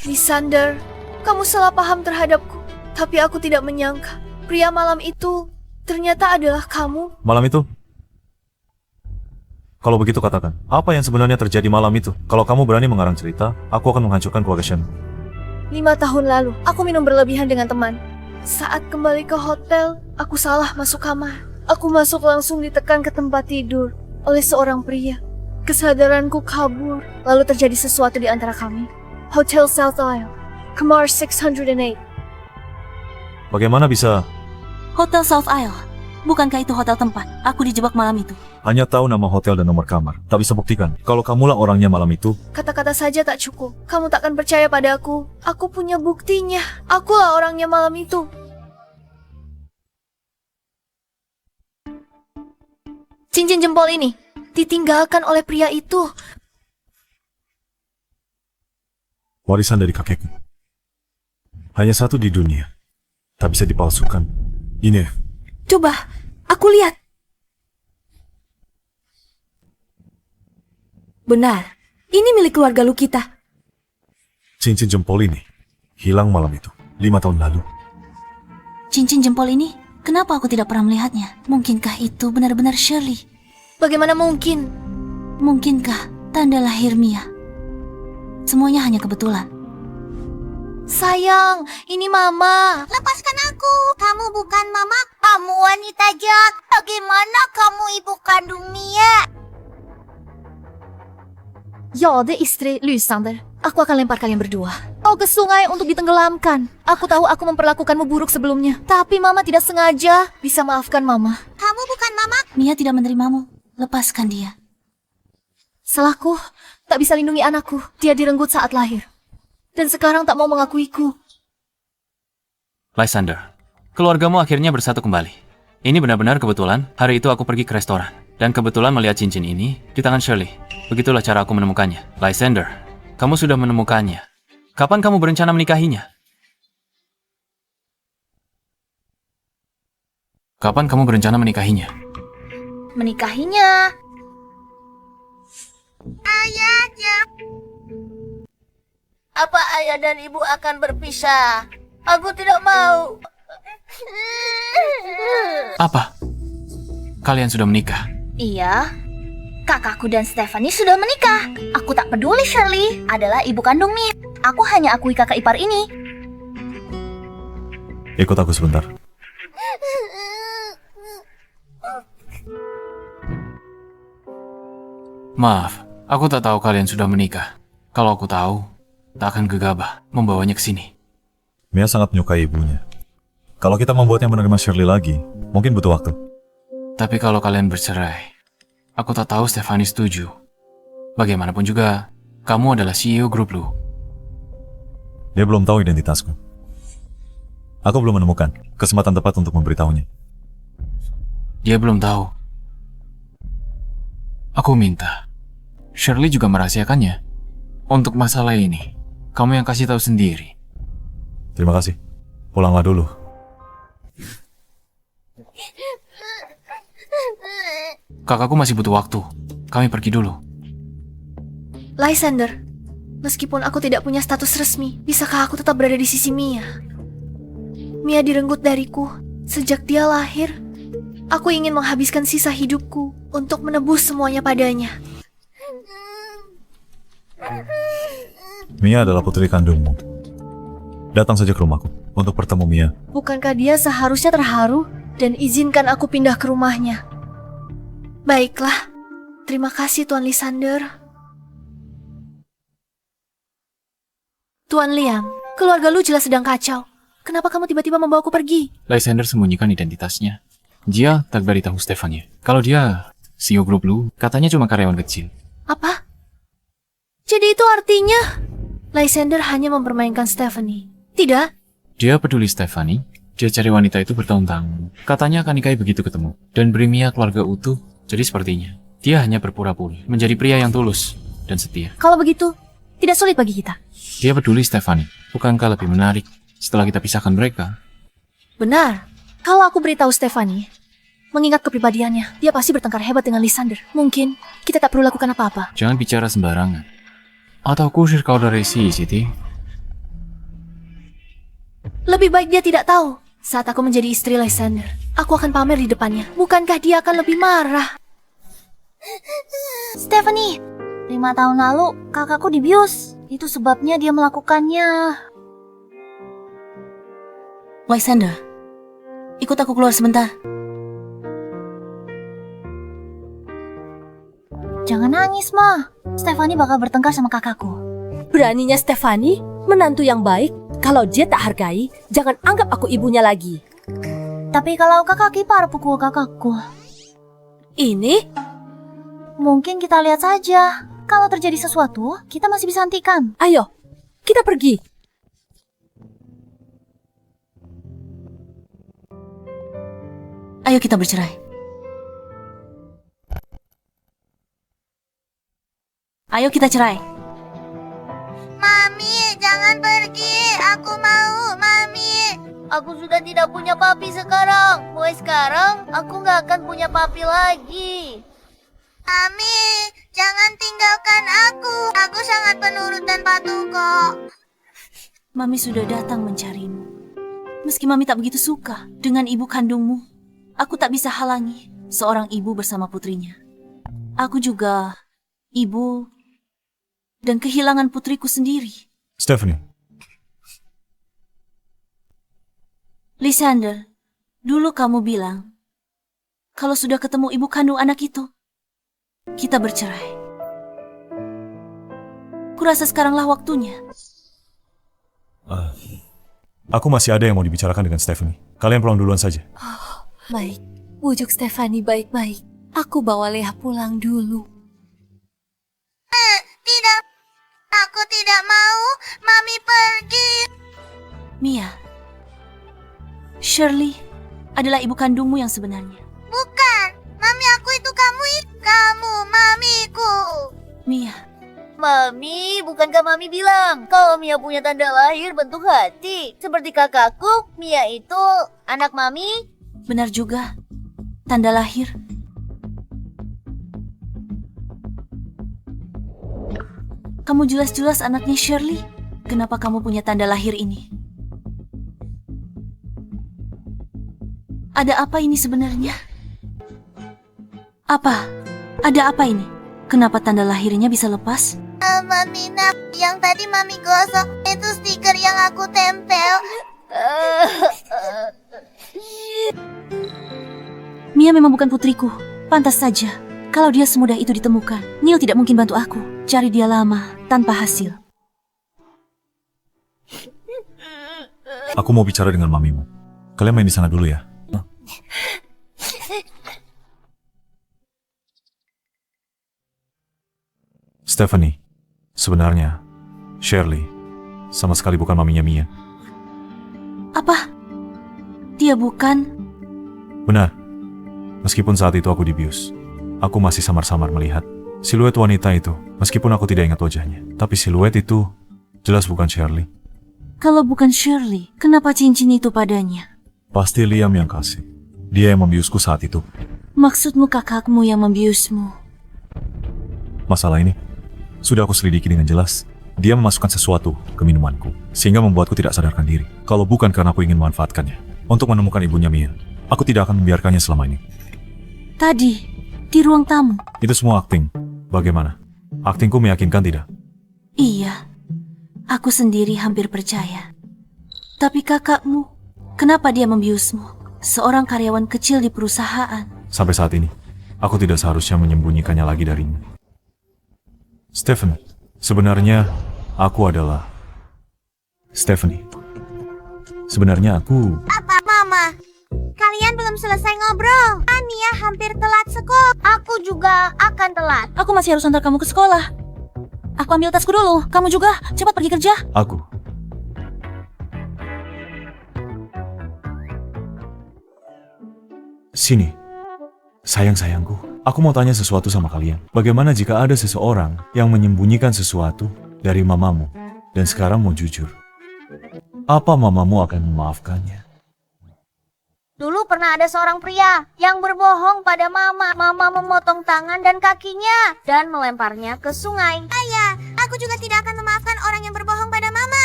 Lysander, kamu salah paham terhadapku. Tapi aku tidak menyangka pria malam itu ternyata adalah kamu. Malam itu? Kalau begitu katakan, apa yang sebenarnya terjadi malam itu? Kalau kamu berani mengarang cerita, aku akan menghancurkan keluarga Shen. 5 tahun lalu, aku minum berlebihan dengan teman. Saat kembali ke hotel, aku salah masuk kamar. Aku masuk langsung ditekan ke tempat tidur oleh seorang pria. Kesadaranku kabur, lalu terjadi sesuatu di antara kami. Hotel South Isle, kamar 608. Bagaimana bisa? Hotel South Isle. Bukankah itu hotel tempat aku dijebak malam itu? Hanya tahu nama hotel dan nomor kamar. Tak bisa buktikan. Kalau kamulah orangnya malam itu. Kata-kata saja tak cukup. Kamu takkan percaya padaku. Aku punya buktinya. Akulah orangnya malam itu. Cincin jempol ini ditinggalkan oleh pria itu. Warisan dari kakekku. Hanya satu di dunia. Tak bisa dipalsukan. Ini. Coba, aku lihat. Benar, ini milik keluarga Lu kita. Cincin jempol ini hilang malam itu, 5 tahun lalu. Cincin jempol ini? Kenapa aku tidak pernah melihatnya? Mungkinkah itu benar-benar Shirley? Bagaimana mungkin? Mungkinkah tanda lahir Mia? Semuanya hanya kebetulan. Sayang, ini mama. Lepaskan aku. Kamu bukan mama. Kamu wanita jahat. Bagaimana kamu ibu kandung Mia? Ya, det istri Lysander. Aku akan lempar kalian berdua. Kau ke sungai untuk ditenggelamkan. Aku tahu aku memperlakukanmu buruk sebelumnya. Tapi mama tidak sengaja. Bisa maafkan mama. Kamu bukan mama. Mia tidak menerimamu. Lepaskan dia. Salahku. Tak bisa lindungi anakku. Dia direnggut saat lahir. Dan sekarang tak mau mengakuiku. Lysander, keluargamu akhirnya bersatu kembali. Ini benar-benar kebetulan. Hari itu aku pergi ke restoran. Dan kebetulan melihat cincin ini di tangan Shirley. Begitulah cara aku menemukannya. Lysander, kamu sudah menemukannya. Kapan kamu berencana menikahinya? Kapan kamu berencana menikahinya? Menikahinya. Ayahnya. Apa ayah dan ibu akan berpisah? Aku tidak mau. Apa? Kalian sudah menikah? Iya. Kakakku dan Stephanie sudah menikah. Aku tak peduli Shirley adalah ibu kandung Mia. Aku hanya akui kakak ipar ini. Ikut aku sebentar. Maaf, aku tak tahu kalian sudah menikah. Kalau aku tahu, tak akan gegabah membawanya ke sini. Mia sangat menyukai ibunya. Kalau kita membuatnya menerima Shirley lagi, mungkin butuh waktu. Tapi kalau kalian bercerai, aku tak tahu Stephanie setuju. Bagaimanapun juga, kamu adalah CEO grup Lu. Dia belum tahu identitasku. Aku belum menemukan kesempatan tepat untuk memberitahunya. Dia belum tahu. Aku minta Shirley juga merahasiakannya. Untuk masalah ini, kamu yang kasih tahu sendiri. Terima kasih. Pulanglah dulu. kakakku masih butuh waktu. Kami pergi dulu. Lysander, meskipun aku tidak punya status resmi, bisakah aku tetap berada di sisi Mia? Mia direnggut dariku sejak dia lahir. Aku ingin menghabiskan sisa hidupku untuk menebus semuanya padanya. Mia adalah putri kandungmu. Datang saja ke rumahku untuk bertemu Mia. Bukankah dia seharusnya terharu dan izinkan aku pindah ke rumahnya? Baiklah, terima kasih Tuan Lysander. Tuan Liam, keluarga lu jelas sedang kacau. Kenapa kamu tiba-tiba membawaku pergi? Lysander sembunyikan identitasnya. Dia tak beritahu Stephanie kalau dia CEO grup Lu, katanya cuma karyawan kecil. Apa? Jadi itu artinya Lysander hanya mempermainkan Stephanie? Tidak? Dia peduli Stephanie. Dia cari wanita itu bertahun-tahun. Katanya akan nikahi begitu ketemu dan beri Mia keluarga utuh. Jadi sepertinya dia hanya berpura-pura menjadi pria yang tulus dan setia. Kalau begitu, tidak sulit bagi kita. Dia peduli Stephanie. Bukankah lebih menarik setelah kita pisahkan mereka? Benar. Kalau aku beritahu Stephanie, mengingat kepribadiannya, dia pasti bertengkar hebat dengan Lysander. Mungkin kita tak perlu lakukan apa-apa. Jangan bicara sembarangan. Atau kusir kau dari Siti. Lebih baik dia tidak tahu. Saat aku menjadi istri Lysander, aku akan pamer di depannya. Bukankah dia akan lebih marah? Stephanie, 5 tahun lalu kakakku dibius. Itu sebabnya dia melakukannya. Lysander, ikut aku keluar sebentar. Jangan nangis, Ma. Stephanie bakal bertengkar sama kakakku. Beraninya Stephanie, menantu yang baik. Kalau dia tak hargai, jangan anggap aku ibunya lagi. Tapi kalau kakak ipar pukul kakakku, Ini? mungkin kita lihat saja. Kalau terjadi sesuatu, kita masih bisa hentikan. Ayo, kita pergi. Ayo kita bercerai. Ayo kita cerai. Mami, jangan pergi. Aku mau, Mami. Aku sudah tidak punya papi sekarang. Mulai sekarang, aku nggak akan punya papi lagi. Mami, jangan tinggalkan aku. Aku sangat penurut dan patuh kok. Mami sudah datang mencarimu. Meski Mami tak begitu suka dengan ibu kandungmu, aku tak bisa halangi seorang ibu bersama putrinya. Aku juga ibu dan kehilangan putriku sendiri. Stephanie, Lysander, dulu kamu bilang kalau sudah ketemu ibu kandung anak itu, kita bercerai. Kurasa sekaranglah waktunya. aku masih ada yang mau dibicarakan dengan Stephanie. Kalian pulang duluan saja. Baik, bujuk Stephanie baik-baik. Aku bawa Leah pulang dulu. Tidak, aku tidak mau. Mami pergi. Mia, Shirley adalah ibu kandungmu yang sebenarnya. Bukan, Mami aku itu kamu. Kamu, Mamiku. Mia, Mami, bukankah Mami bilang kalau Mia punya tanda lahir bentuk hati? Seperti kakakku, Mia itu anak Mami. benar juga. Tanda lahir. Kamu jelas-jelas anaknya Shirley. Kenapa kamu punya tanda lahir ini? Ada apa ini sebenarnya? Apa? Ada apa ini? Kenapa tanda lahirnya bisa lepas? Mami nak, yang tadi Mami gosok itu stiker yang aku tempel. Mia memang bukan putriku. Pantas saja. Kalau dia semudah itu ditemukan, Neil tidak mungkin bantu aku. Cari dia lama, tanpa hasil. Aku mau bicara dengan mamimu. Kalian main di sana dulu ya. Stephanie, sebenarnya Shirley sama sekali bukan maminya Mia. Apa? Dia bukan? Benar. Meskipun saat itu aku dibius, aku masih samar-samar melihat siluet wanita itu. Meskipun aku tidak ingat wajahnya, tapi siluet itu jelas bukan Shirley. Kalau bukan Shirley, kenapa cincin itu padanya? Pasti Liam yang kasih. Dia yang membiusku saat itu. Maksudmu kakakmu yang membiusmu? Masalah ini sudah aku selidiki dengan jelas. Dia memasukkan sesuatu ke minumanku, sehingga membuatku tidak sadarkan diri. Kalau bukan karena aku ingin memanfaatkannya untuk menemukan ibunya Mia, aku tidak akan membiarkannya selama ini. Tadi, di ruang tamu. Itu semua akting. Bagaimana? Aktingku meyakinkan tidak? Iya, aku sendiri hampir percaya. Tapi kakakmu, kenapa dia membiusmu? Seorang karyawan kecil di perusahaan. Sampai saat ini, aku tidak seharusnya menyembunyikannya lagi darimu. Stephen, sebenarnya aku adalah Stephanie. Sebenarnya aku... Apa, Mama? Kalian belum selesai ngobrol. Mia hampir telat sekolah. Aku juga akan telat. Aku masih harus antar kamu ke sekolah. Aku ambil tasku dulu. Kamu juga, cepat pergi kerja. Aku. Sini. Sayang-sayangku, aku mau tanya sesuatu sama kalian. Bagaimana jika ada seseorang yang menyembunyikan sesuatu dari mamamu dan sekarang mau jujur? Apa mamamu akan memaafkannya? Dulu pernah ada seorang pria yang berbohong pada Mama. Mama memotong tangan dan kakinya dan melemparnya ke sungai. Ayah, aku juga tidak akan memaafkan orang yang berbohong pada Mama.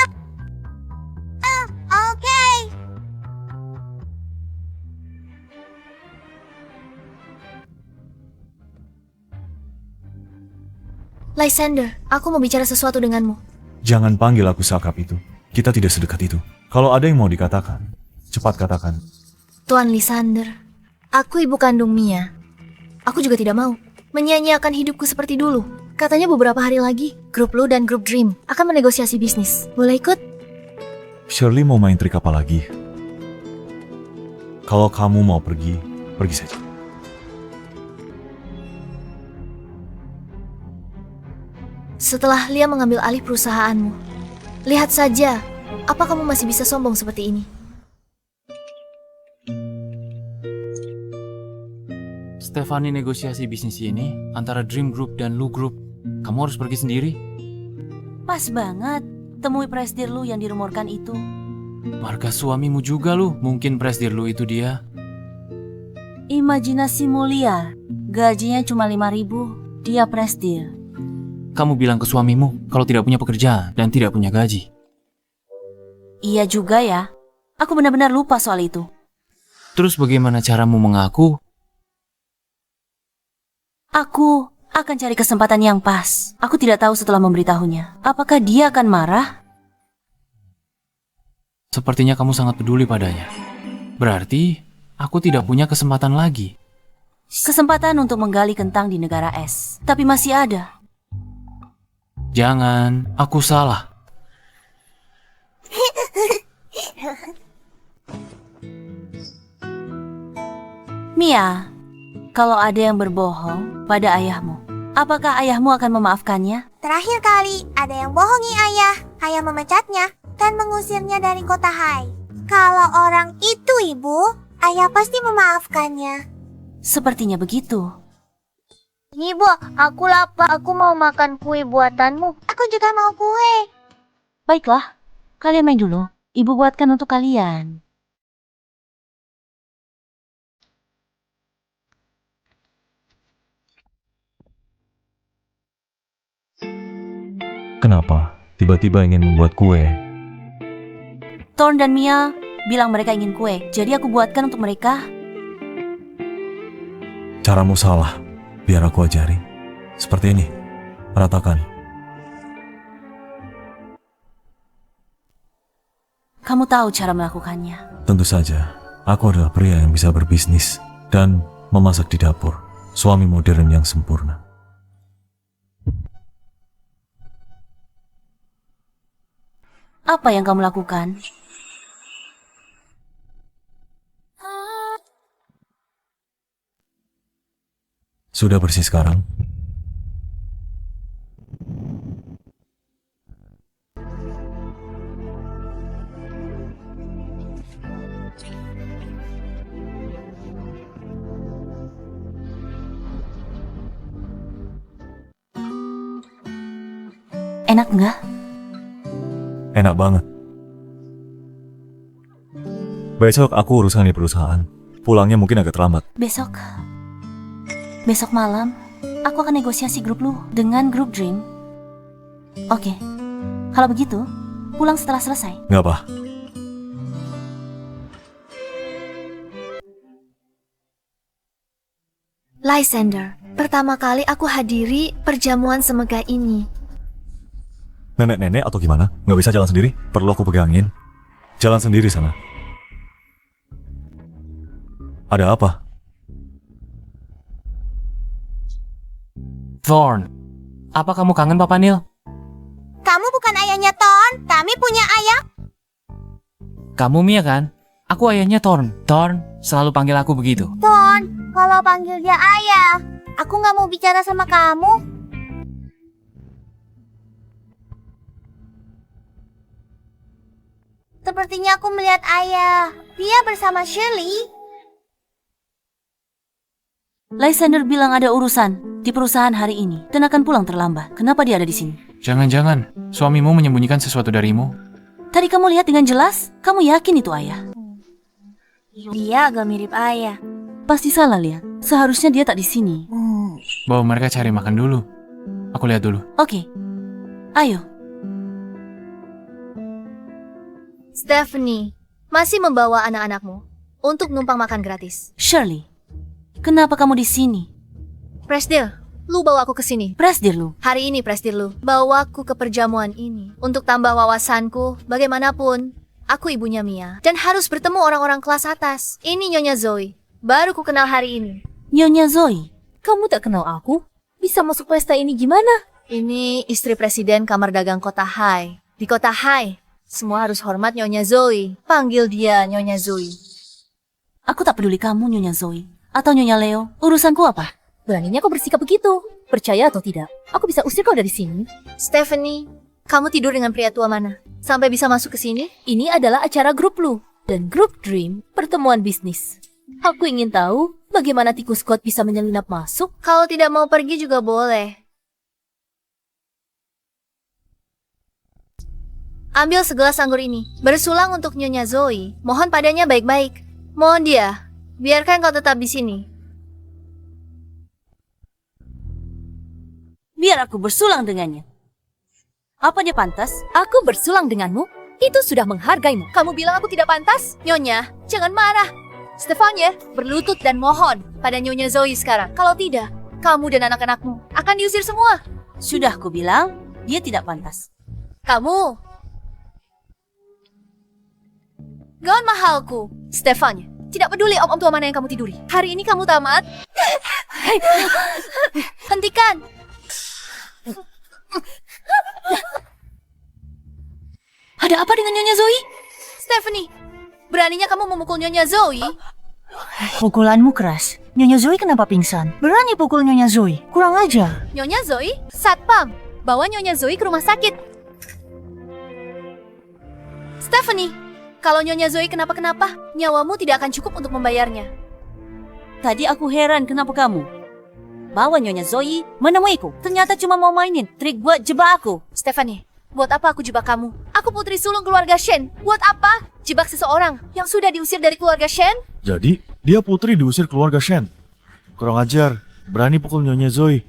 Oke. Lysander, aku mau bicara sesuatu denganmu. Jangan panggil aku seakrab itu. Kita tidak sedekat itu. Kalau ada yang mau dikatakan, cepat katakan. Tuan Lysander, aku ibu kandung Mia. Aku juga tidak mau menyia-nyiakan hidupku seperti dulu. Katanya beberapa hari lagi, grup Lu dan grup Dream akan menegosiasi bisnis. Boleh ikut? Shirley mau main trik apa lagi? Kalau kamu mau pergi, pergi saja. Setelah Lia mengambil alih perusahaanmu, lihat saja, apa kamu masih bisa sombong seperti ini? Stephanie negosiasi bisnis ini antara Dream Group dan Lu Group. Kamu harus pergi sendiri. Pas banget. Temui presdir Lu yang dirumorkan itu. Marga suamimu juga Lu. Mungkin presdir Lu itu dia. Imajinasi mulia. Gajinya cuma 5.000. Dia presdir. Kamu bilang ke suamimu kalau tidak punya pekerjaan dan tidak punya gaji. Iya juga ya. Aku benar-benar lupa soal itu. Terus bagaimana caramu mengaku? Aku akan cari kesempatan yang pas. Aku tidak tahu setelah memberitahunya. Apakah dia akan marah? Sepertinya kamu sangat peduli padanya. Berarti aku tidak punya kesempatan lagi. Kesempatan untuk menggali kentang di negara es. Tapi masih ada. Jangan, aku salah. Mia, kalau ada yang berbohong pada ayahmu, apakah ayahmu akan memaafkannya? Terakhir kali ada yang bohongi ayah. Ayah memecatnya dan mengusirnya dari kota Hai. Kalau orang itu ibu, ayah pasti memaafkannya. Sepertinya begitu. Ibu, aku lapar. Aku mau makan kue buatanmu. Aku juga mau kue. Baiklah, kalian main dulu. Ibu buatkan untuk kalian. Kenapa tiba-tiba ingin membuat kue? Thorn dan Mia bilang mereka ingin kue, jadi aku buatkan untuk mereka. Caramu salah. Biar aku ajari. Seperti ini. Ratakan. Kamu tahu cara melakukannya. Tentu saja, aku adalah pria yang bisa berbisnis dan memasak di dapur. Suami modern yang sempurna. Apa yang kamu lakukan? Sudah bersih sekarang? Enak nggak? Enak banget. Besok aku urusan di perusahaan. Pulangnya mungkin agak terlambat. Besok Besok malam, aku akan negosiasi grup lu dengan grup Dream. Oke, kalau begitu, pulang setelah selesai. Nggak apa. Lysander, pertama kali aku hadiri perjamuan semegah ini. Nenek-nenek atau gimana? Nggak bisa jalan sendiri? Perlu aku pegangin? Jalan sendiri sana. Ada apa? Thorn, apa kamu kangen Papa Neil? Kamu bukan ayahnya Thorn, kami punya ayah. Kamu Mia kan? Aku ayahnya Thorn. Thorn selalu panggil aku begitu. Thorn, kalau panggil dia ayah, aku nggak mau bicara sama kamu. Sepertinya aku melihat ayah. Dia bersama Shirley. Lysander bilang ada urusan di perusahaan hari ini dan akan pulang terlambat. Kenapa dia ada di sini? Jangan-jangan suamimu menyembunyikan sesuatu darimu. Tadi kamu lihat dengan jelas, kamu yakin itu ayah? Dia agak mirip ayah. Pasti salah lihat. Seharusnya dia tak di sini. Bawa mereka cari makan dulu. Aku lihat dulu. Oke, ayo. Stephanie, masih membawa anak-anakmu untuk numpang makan gratis. Shirley, kenapa kamu di sini? Presdir, lu bawa aku ke sini. Presdir lu. Hari ini Presdir lu, bawa aku ke perjamuan ini untuk tambah wawasanku. Bagaimanapun, aku ibunya Mia dan harus bertemu orang-orang kelas atas. Ini Nyonya Zoe, baru ku kenal hari ini. Nyonya Zoe, Kamu tak kenal aku? Bisa masuk pesta ini gimana? Ini istri presiden kamar dagang kota Hai. Di kota Hai, semua harus hormat Nyonya Zoe. Panggil dia Nyonya Zoe. aku tak peduli kamu Nyonya Zoe atau Nyonya Leo. Urusanku apa? Beraninya kau bersikap begitu. Percaya atau tidak, aku bisa usir kau dari sini. Stephanie, kamu tidur dengan pria tua mana? Sampai bisa masuk ke sini? Ini adalah acara grup lu dan grup Dream, pertemuan bisnis. Aku ingin tahu bagaimana tikus Scott bisa menyelinap masuk. Kalau tidak mau pergi juga boleh. Ambil segelas anggur ini. Bersulang untuk Nyonya Zoe. Mohon padanya baik-baik. Mohon dia, biarkan kau tetap di sini. Biar aku bersulang dengannya. Apa dia pantas? Aku bersulang denganmu? Itu sudah menghargaimu. Kamu bilang aku tidak pantas? Nyonya, jangan marah. Stefania, berlutut dan mohon pada Nyonya Zoe sekarang. Kalau tidak, kamu dan anak-anakmu akan diusir semua. Sudah aku bilang, dia tidak pantas. Kamu, gaun mahalku. Stefania, tidak peduli om-om tua mana yang kamu tiduri. Hari ini kamu tamat. Hentikan. Ada apa dengan Nyonya Zoe? Stephanie, beraninya kamu memukul Nyonya Zoe? Pukulanmu keras. Nyonya Zoe kenapa pingsan? Berani pukul Nyonya Zoe? Kurang ajar. Nyonya Zoe, satpam, bawa Nyonya Zoe ke rumah sakit. Stephanie, kalau Nyonya Zoe kenapa-kenapa, nyawamu tidak akan cukup untuk membayarnya. Tadi aku heran kenapa kamu bawa Nyonya Zoe menemuiku. Ternyata cuma mau mainin trik buat jebak aku. Stephanie, buat apa aku jebak kamu? Aku putri sulung keluarga Shen. Buat apa jebak seseorang yang sudah diusir dari keluarga Shen? Jadi, dia putri diusir keluarga Shen. Kurang ajar, berani pukul Nyonya Zoe.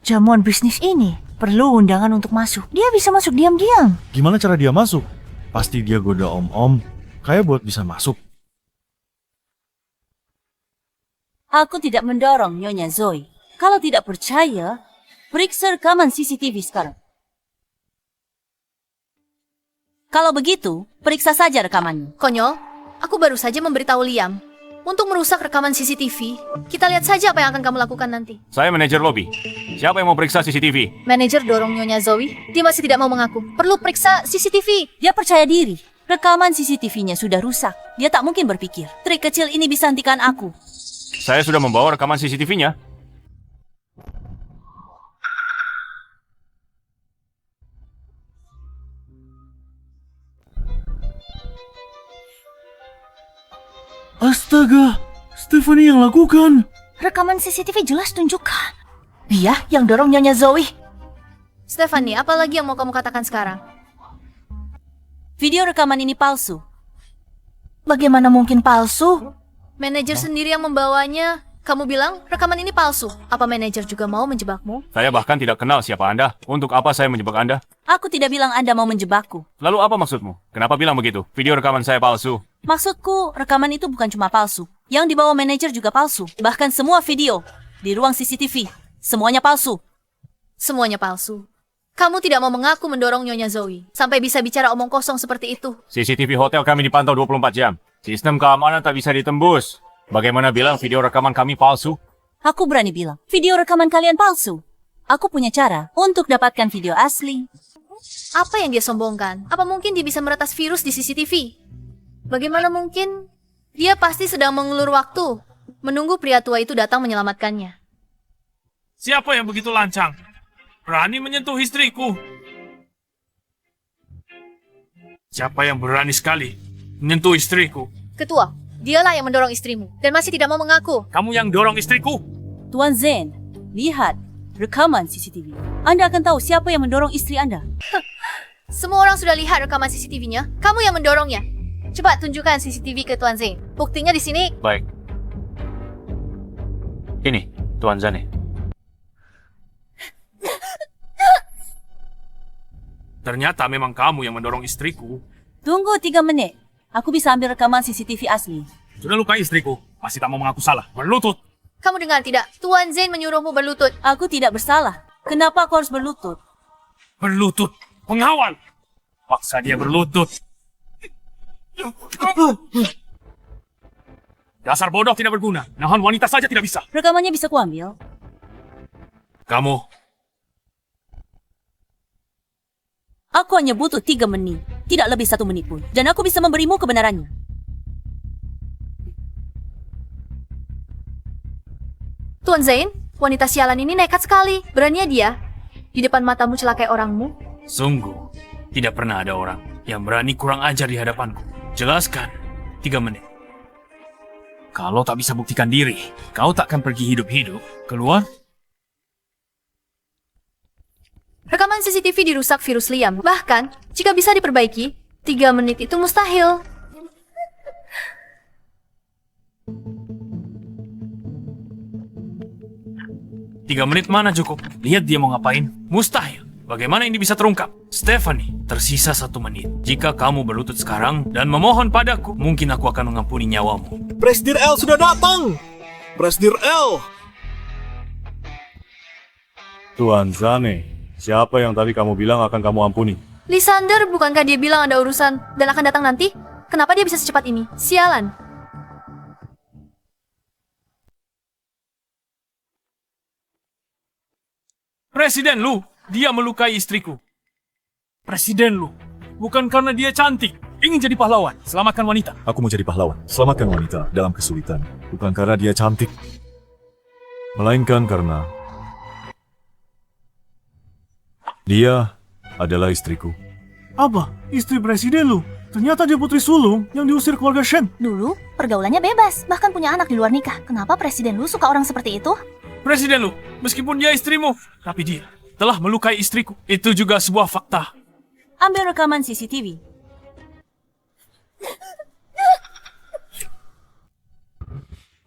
Jamuan bisnis ini perlu undangan untuk masuk. Dia bisa masuk diam-diam. Gimana cara dia masuk? Pasti dia goda om-om, kayak buat bisa masuk. Aku tidak mendorong Nyonya Zoe. Kalau tidak percaya, periksa rekaman CCTV sekarang. Kalau begitu, periksa saja rekamannya. Konyol, aku baru saja memberitahu Liam untuk merusak rekaman CCTV. Kita lihat saja apa yang akan kamu lakukan nanti. Saya manajer lobby. Siapa yang mau periksa CCTV? Manajer dorong Nyonya Zoe. Dia masih tidak mau mengaku. Perlu periksa CCTV. Dia percaya diri. Rekaman CCTV-nya sudah rusak. Dia tak mungkin berpikir, trik kecil ini bisa hentikan aku. Saya sudah membawa rekaman CCTV-nya. Astaga, Stephanie yang lakukan. Rekaman CCTV jelas tunjukkan. Dia yang dorong Nyonya Zoe. Stephanie, apa lagi yang mau kamu katakan sekarang? Video rekaman ini palsu. Bagaimana mungkin palsu? Manajer sendiri yang membawanya. Kamu bilang rekaman ini palsu. Apa manajer juga mau menjebakmu? Saya bahkan tidak kenal siapa Anda. Untuk apa saya menjebak Anda? Aku tidak bilang Anda mau menjebakku. Lalu apa maksudmu? Kenapa bilang begitu? Video rekaman saya palsu. Maksudku, rekaman itu bukan cuma palsu. Yang dibawa manajer juga palsu. Bahkan semua video di ruang CCTV. Semuanya palsu. Semuanya palsu. Kamu tidak mau mengaku mendorong Nyonya Zoe. Sampai bisa bicara omong kosong seperti itu. CCTV hotel kami dipantau 24 jam. Sistem keamanan tak bisa ditembus. Bagaimana bilang video rekaman kami palsu? Aku berani bilang, video rekaman kalian palsu. Aku punya cara untuk dapatkan video asli. Apa yang dia sombongkan? Apa mungkin dia bisa meretas virus di CCTV? Bagaimana mungkin? Dia pasti sedang mengulur waktu, menunggu pria tua itu datang menyelamatkannya. Siapa yang begitu lancang? Berani menyentuh istriku? Siapa yang berani sekali menyentuh istriku? Ketua, dialah yang mendorong istrimu dan masih tidak mau mengaku. Kamu yang dorong istriku? Tuan Zen, lihat rekaman CCTV. Anda akan tahu siapa yang mendorong istri Anda. Semua orang sudah lihat rekaman CCTV-nya. Kamu yang mendorongnya. Coba tunjukkan CCTV ke Tuan Zen. Buktinya di sini. Baik. Ini, Tuan Zane. Ternyata memang kamu yang mendorong istriku. Tunggu 3 menit. Aku bisa ambil rekaman CCTV asli. Sudah lukai istriku. Pasti tak mau mengaku salah. Berlutut. Kamu dengar tidak? Tuan Zen menyuruhmu berlutut. Aku tidak bersalah. Kenapa aku harus berlutut? Berlutut. Pengawal. Paksa dia berlutut. Dasar bodoh tidak berguna. Nahan wanita saja tidak bisa. Rekamannya bisa kuambil. Kamu. Aku hanya butuh 3 menit. Tidak lebih 1 menit pun. Dan aku bisa memberimu kebenarannya. Tuan Zain, wanita sialan ini nekat sekali. Beraninya dia di depan matamu celakai orangmu. Sungguh, tidak pernah ada orang yang berani kurang ajar di hadapanku. Jelaskan, 3 menit. Kalau tak bisa buktikan diri, kau takkan pergi hidup-hidup. Keluar. Rekaman CCTV dirusak virus Liam. Bahkan, jika bisa diperbaiki, 3 menit itu mustahil. Tiga menit mana cukup? Lihat dia mau ngapain. Mustahil. Bagaimana ini bisa terungkap? Stephanie, tersisa 1 menit. Jika kamu berlutut sekarang dan memohon padaku, mungkin aku akan mengampuni nyawamu. Presidir L sudah datang! Presidir L! Tuan Zane, siapa yang tadi kamu bilang akan kamu ampuni? Lysander, bukankah dia bilang ada urusan dan akan datang nanti? Kenapa dia bisa secepat ini? Sialan. Presiden Lu, dia melukai istriku. Presiden Lu, bukan karena dia cantik, ingin jadi pahlawan, selamatkan wanita. Aku mau jadi pahlawan, selamatkan wanita dalam kesulitan. Bukan karena dia cantik, melainkan karena dia adalah istriku. Apa? Istri Presiden lu? Ternyata dia putri sulung yang diusir keluarga Shen. Dulu, pergaulannya bebas, bahkan punya anak di luar nikah. Kenapa Presiden Lu suka orang seperti itu? Presiden Lu, meskipun dia istrimu, tapi dia telah melukai istriku. Itu juga sebuah fakta. Ambil rekaman CCTV.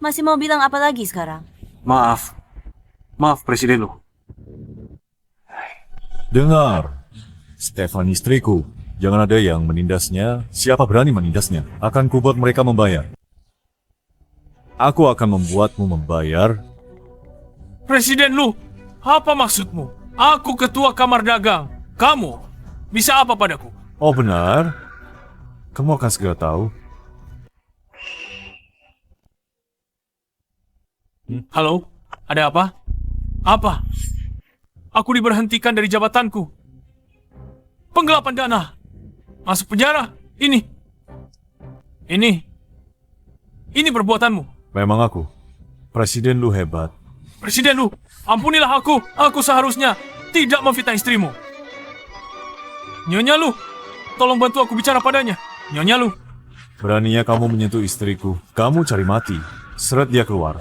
Masih mau bilang apa lagi sekarang? Maaf Presiden Lu. Dengar, Stefan istriku. Jangan ada yang menindasnya. Siapa berani menindasnya? Akan kubuat mereka membayar. Aku akan membuatmu membayar. Presiden Lu, apa maksudmu? Aku ketua kamar dagang. Kamu bisa apa padaku? Oh benar? Kamu akan segera tahu. Halo, ada apa? Apa? Aku diberhentikan dari jabatanku. Penggelapan dana. Masuk penjara. Ini perbuatanmu. Memang aku. Presiden Lu hebat. Presiden Lu, ampunilah aku. Aku seharusnya tidak memfitnah istrimu. Nyonya Lu, tolong bantu aku bicara padanya. Nyonya Lu. Beraninya kamu menyentuh istriku. Kamu cari mati. Seret dia keluar.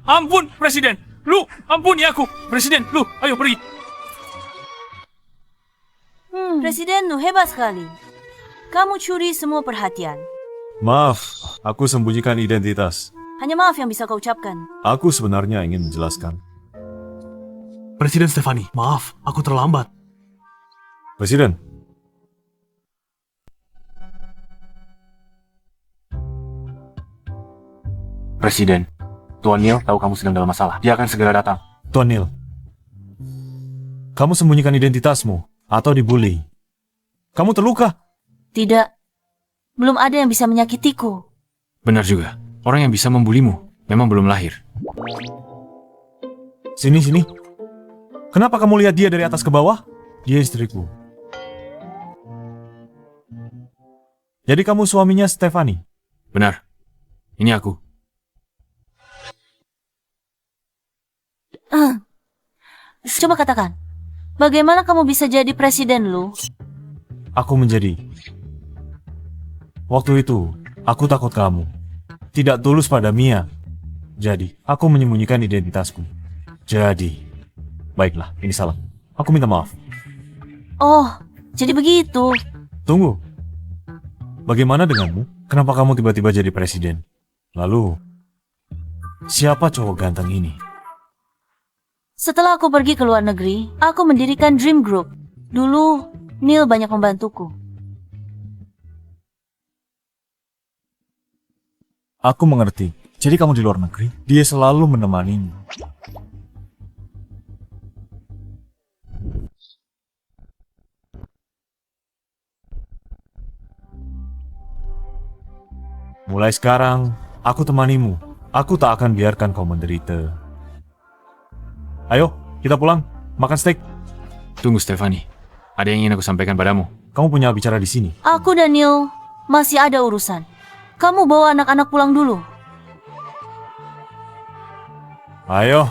Ampun, Presiden. Lu, ampuni aku. Presiden Lu, ayo pergi. Presiden Lu hebat sekali. Kamu curi semua perhatian. Maaf, aku sembunyikan identitas. Hanya maaf yang bisa kau ucapkan. Aku sebenarnya ingin menjelaskan. Presiden Stefani, maaf, aku terlambat. Presiden, Presiden, Tuan Neil tahu kamu sedang dalam masalah. Dia akan segera datang. Tuan Neil, kamu sembunyikan identitasmu atau dibully. Kamu terluka. Tidak. Belum ada yang bisa menyakitiku. Benar juga. Orang yang bisa membulimu memang belum lahir. Sini, sini. Kenapa kamu lihat dia dari atas ke bawah? Dia istriku. Jadi kamu suaminya Stefani? Benar. Ini aku. Coba katakan, bagaimana kamu bisa jadi presiden, Lu? Aku menjadi. Waktu itu, aku takut kamu tidak tulus pada Mia. Jadi, aku menyembunyikan identitasku. Jadi, baiklah, ini salah. Aku minta maaf. Oh, jadi begitu. Tunggu. Bagaimana denganmu? Kenapa kamu tiba-tiba jadi presiden? Lalu, siapa cowok ganteng ini? Setelah aku pergi ke luar negeri, aku mendirikan Dream Group. Dulu, Neil banyak membantuku. Aku mengerti. Jadi kamu di luar negeri, dia selalu menemanimu. Mulai sekarang, aku temanimu. Aku tak akan biarkan kau menderita. Ayo, kita pulang. Makan steak. Tunggu, Stefani. Ada yang ingin aku sampaikan padamu. Kamu punya bicara di sini. Aku dan Neil masih ada urusan. Kamu bawa anak-anak pulang dulu. Ayo.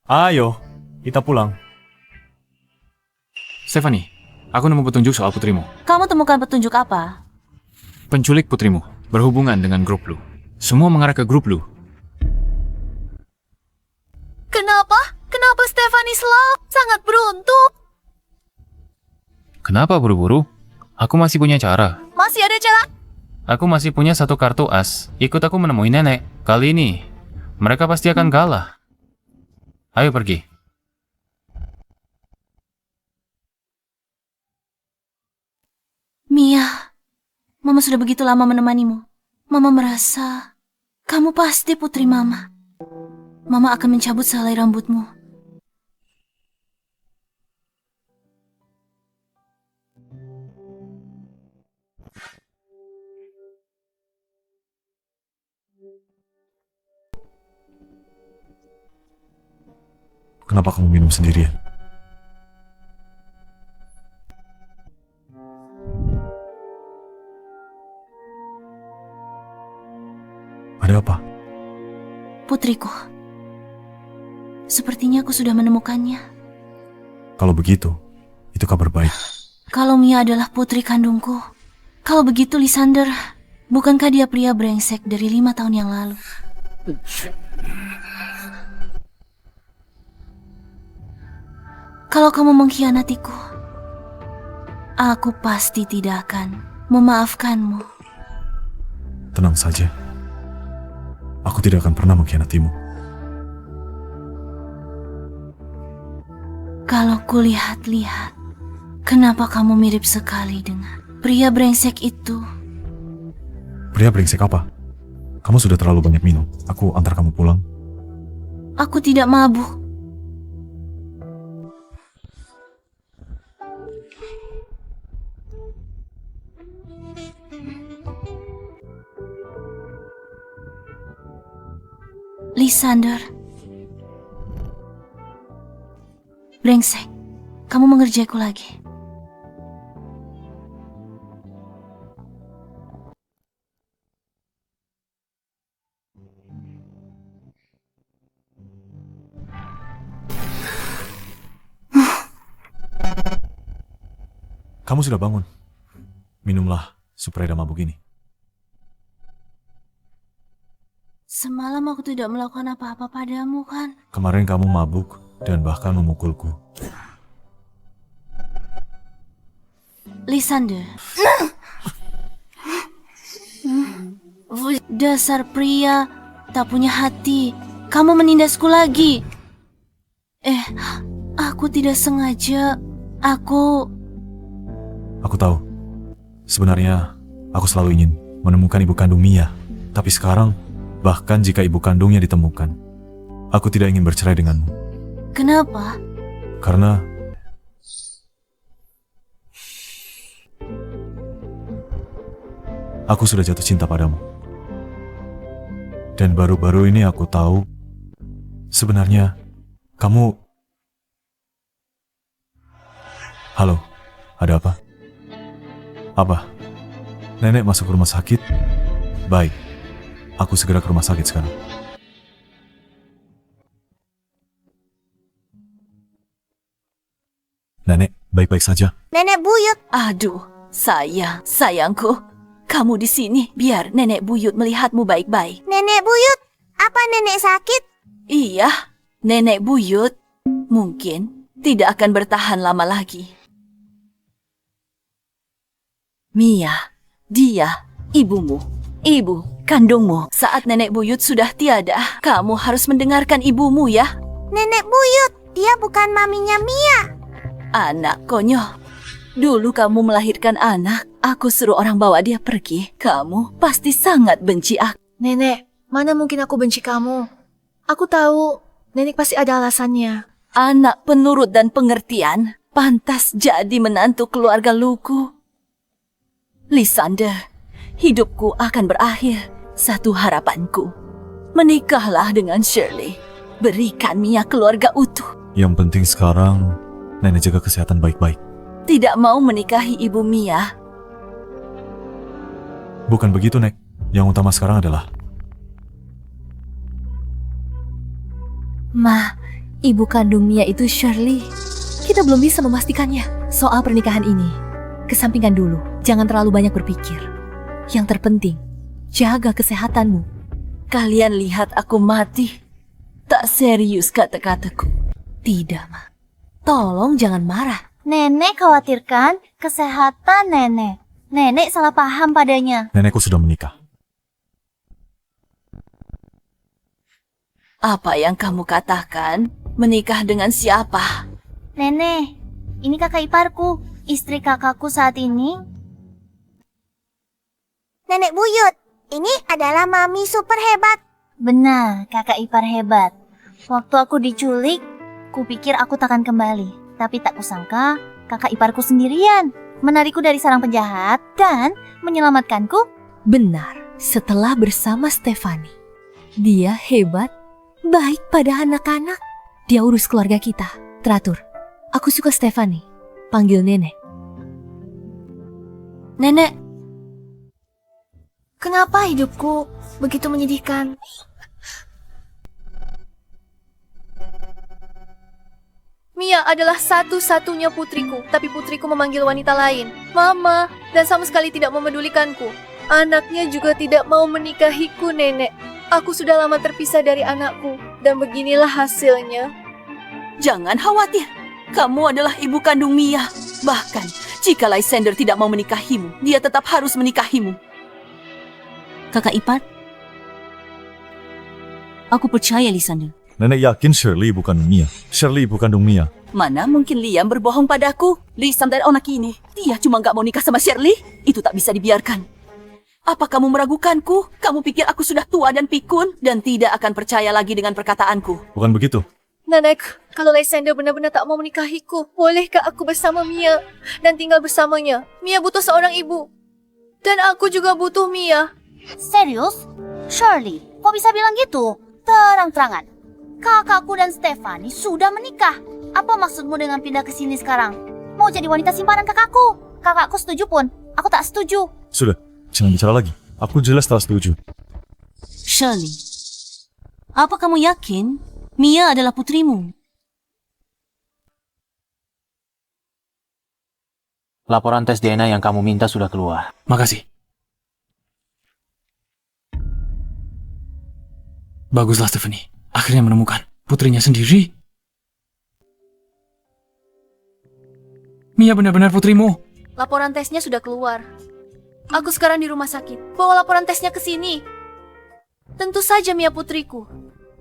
Ayo, kita pulang. Stefani, aku nemu petunjuk soal putrimu. Kamu temukan petunjuk apa? Penculik putrimu berhubungan dengan grup Lu. Semua mengarah ke grup Lu. Kenapa? Kenapa Stefani selalu sangat beruntung? Kenapa buru-buru? Aku masih punya cara. Masih ada cara? Aku masih punya satu kartu as. Ikut aku menemui nenek. Kali ini, mereka pasti akan kalah. Ayo pergi. Mia, Mama sudah begitu lama menemanimu. Mama merasa kamu pasti putri Mama. Mama akan mencabut sehelai rambutmu. Kenapa kamu minum sendirian? Ada apa? Putriku. Sepertinya aku sudah menemukannya. Kalau begitu, itu kabar baik. Kalau Mia adalah putri kandungku. Kalau begitu, Lysander, bukankah dia pria brengsek dari 5 tahun yang lalu? Kalau kamu mengkhianatiku, aku pasti tidak akan memaafkanmu. Tenang saja. Aku tidak akan pernah mengkhianatimu. Kalau kulihat-lihat, kenapa kamu mirip sekali dengan pria brengsek itu? Pria brengsek apa? Kamu sudah terlalu banyak minum. Aku antar kamu pulang. Aku tidak mabuk. Lysander. Brengsek, kamu mengerjaiku lagi. Kamu sudah bangun. Minumlah supaya tidak mabuk ini. Semalam aku tidak melakukan apa-apa padamu, kan? Kemarin kamu mabuk dan bahkan memukulku. Lysander. Dasar pria, tak punya hati. Kamu menindasku lagi. Aku tidak sengaja. Aku tahu. Sebenarnya, aku selalu ingin menemukan ibu kandung Mia. Tapi sekarang, bahkan jika ibu kandungnya ditemukan, aku tidak ingin bercerai denganmu. Kenapa? Karena aku sudah jatuh cinta padamu. Dan baru-baru ini aku tahu, sebenarnya kamu... Halo, ada apa? Apa? Nenek masuk rumah sakit? Baik, aku segera ke rumah sakit sekarang. Nenek, baik-baik saja. Nenek buyut. Aduh, sayangku. Kamu di sini biar nenek buyut melihatmu baik-baik. Nenek buyut, apa nenek sakit? Iya, nenek buyut mungkin tidak akan bertahan lama lagi. Mia, dia ibumu, ibu kandungmu. Saat nenek buyut sudah tiada, kamu harus mendengarkan ibumu ya. Nenek buyut, dia bukan maminya Mia. Anak konyol. Dulu kamu melahirkan anak, aku suruh orang bawa dia pergi. Kamu pasti sangat benci aku. Nenek, mana mungkin aku benci kamu? Aku tahu, nenek pasti ada alasannya. Anak penurut dan pengertian, pantas jadi menantu keluarga Luku. Lysander, hidupku akan berakhir. Satu harapanku, menikahlah dengan Shirley. Berikan Mia keluarga utuh. Yang penting sekarang, nenek jaga kesehatan baik-baik. Tidak mau menikahi ibu Mia. Bukan begitu, Nek. Yang utama sekarang adalah... Ma, ibu kandung Mia itu Shirley. Kita belum bisa memastikannya. Soal pernikahan ini, kesampingkan dulu. Jangan terlalu banyak berpikir. Yang terpenting, jaga kesehatanmu. Kalian lihat aku mati. Tak serius kata-kataku. Tidak, Ma. Tolong jangan marah. Nenek khawatirkan kesehatan nenek. Nenek salah paham padanya. Nenekku sudah menikah. Apa yang kamu katakan? Menikah dengan siapa? Nenek, ini kakak iparku, istri kakakku saat ini. Nenek buyut, ini adalah mami super hebat. Benar, kakak ipar hebat. Waktu aku diculik, kupikir aku takkan kembali. Tapi tak kusangka, kakak iparku sendirian menarikku dari sarang penjahat dan menyelamatkanku. Benar, setelah bersama Stefani. Dia hebat, baik pada anak-anak. Dia urus keluarga kita, teratur. Aku suka Stefani. Panggil Nenek. Nenek, kenapa hidupku begitu menyedihkan? Mia adalah satu-satunya putriku, tapi putriku memanggil wanita lain, Mama, dan sama sekali tidak memedulikanku. Anaknya juga tidak mau menikahiku, Nenek. Aku sudah lama terpisah dari anakku, dan beginilah hasilnya. Jangan khawatir, kamu adalah ibu kandung Mia. Bahkan, jika Lysander tidak mau menikahimu, dia tetap harus menikahimu. Kakak ipar, aku percaya Lysander. Nenek yakin Shirley bukan Mia. Shirley ibu kandung Mia. Mana mungkin Liam berbohong padaku? Lysander anak ini, dia cuma gak mau nikah sama Shirley? Itu tak bisa dibiarkan. Apa kamu meragukanku? Kamu pikir aku sudah tua dan pikun dan tidak akan percaya lagi dengan perkataanku? Bukan begitu. Nenek, kalau Lysander benar-benar tak mau menikahiku, bolehkah aku bersama Mia dan tinggal bersamanya? Mia butuh seorang ibu. Dan aku juga butuh Mia. Serius? Shirley, kok bisa bilang gitu? Terang-terangan. Kakakku dan Stefani sudah menikah. Apa maksudmu dengan pindah ke sini sekarang? Mau jadi wanita simpanan kakakku? Kakakku setuju pun, aku tak setuju. Sudah, jangan bicara lagi. Aku jelas tak setuju. Shirley, apa kamu yakin Mia adalah putrimu? Laporan tes DNA yang kamu minta sudah keluar. Makasih. Baguslah Stephanie. Akhirnya menemukan putrinya sendiri. Mia benar-benar putrimu. Laporan tesnya sudah keluar. Aku sekarang di rumah sakit. Bawa laporan tesnya ke sini. Tentu saja Mia putriku.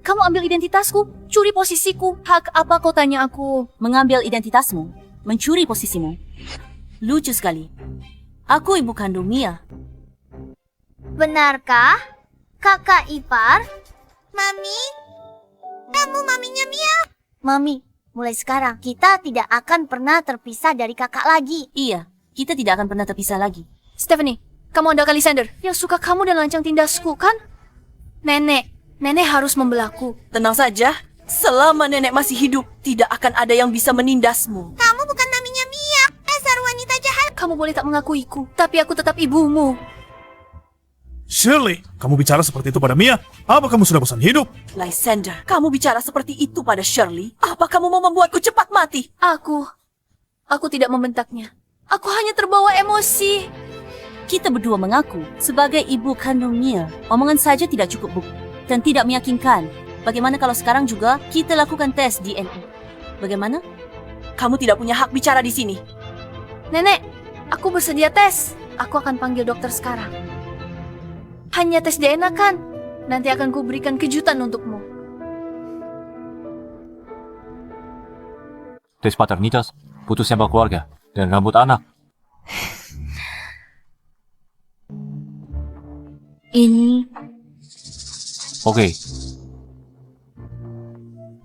Kamu ambil identitasku, curi posisiku. Hak apa kau tanya aku? Mengambil identitasmu, mencuri posisimu. Lucu sekali. Aku ibu kandung Mia. Benarkah? Kakak ipar? Mami? Kamu maminya Mia? Mami, mulai sekarang kita tidak akan pernah terpisah dari kakak lagi. Iya, kita tidak akan pernah terpisah lagi. Stephanie, kamu andalkan Lysander yang suka kamu dan lancang tindasku, kan? Nenek harus membelaku. Tenang saja, selama nenek masih hidup, tidak akan ada yang bisa menindasmu. Kamu bukan maminya Mia, dasar wanita jahat. Kamu boleh tak mengakuiku, tapi aku tetap ibumu. Shirley, kamu bicara seperti itu pada Mia? Apa kamu sudah bosan hidup? Lysander, kamu bicara seperti itu pada Shirley? Apa kamu mau membuatku cepat mati? Aku tidak membentaknya. Aku hanya terbawa emosi. Kita berdua mengaku sebagai ibu kandung Mia. Omongan saja tidak cukup bukti dan tidak meyakinkan. Bagaimana kalau sekarang juga kita lakukan tes DNA? Bagaimana? Kamu tidak punya hak bicara di sini. Nenek, aku bersedia tes. Aku akan panggil dokter sekarang. Hanya tes DNA kan? Nanti akan kuberikan kejutan untukmu. Tes paternitas, putus sembah keluarga, dan rambut anak. Ini Oke.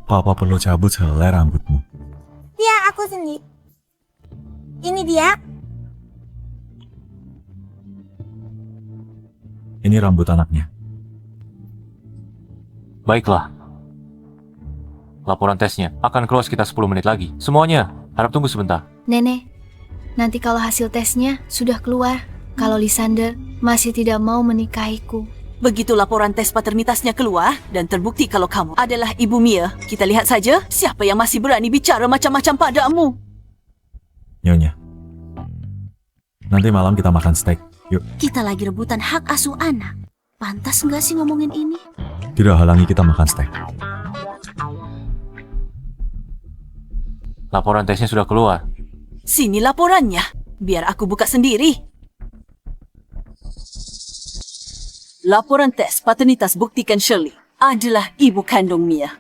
Papa perlu cabut helai rambutmu. Dia aku sendiri. Ini dia. Ini rambut anaknya. Baiklah. Laporan tesnya akan keluar sekitar 10 menit lagi. Semuanya, harap tunggu sebentar. Nenek, nanti kalau hasil tesnya sudah keluar, kalau Lysander masih tidak mau menikahiku. Begitu laporan tes paternitasnya keluar dan terbukti kalau kamu adalah ibu Mia, kita lihat saja siapa yang masih berani bicara macam-macam padamu. Nyonya, nanti malam kita makan steak. Yuk. Kita lagi rebutan hak asuh anak. Pantas nggak sih ngomongin ini? Tidak halangi kita makan steak. Laporan tesnya sudah keluar. Sini laporannya, biar aku buka sendiri. Laporan tes paternitas buktikan Shirley adalah ibu kandung Mia.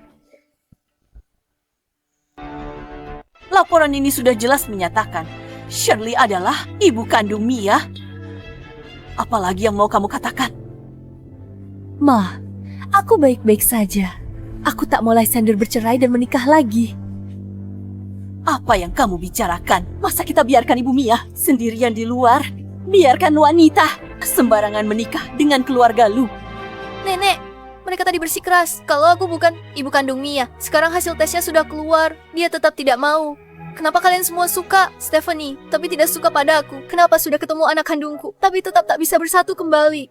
Laporan ini sudah jelas menyatakan Shirley adalah ibu kandung Mia. Apalagi yang mau kamu katakan? Ma, aku baik-baik saja. Aku tak mau Lysander bercerai dan menikah lagi. Apa yang kamu bicarakan? Masa kita biarkan ibu Mia sendirian di luar? Biarkan wanita sembarangan menikah dengan keluarga lu. Nenek, mereka tadi bersikeras kalau aku bukan ibu kandung Mia. Sekarang hasil tesnya sudah keluar, dia tetap tidak mau. Kenapa kalian semua suka Stephanie, tapi tidak suka pada aku? Kenapa sudah ketemu anak kandungku, tapi tetap tak bisa bersatu kembali?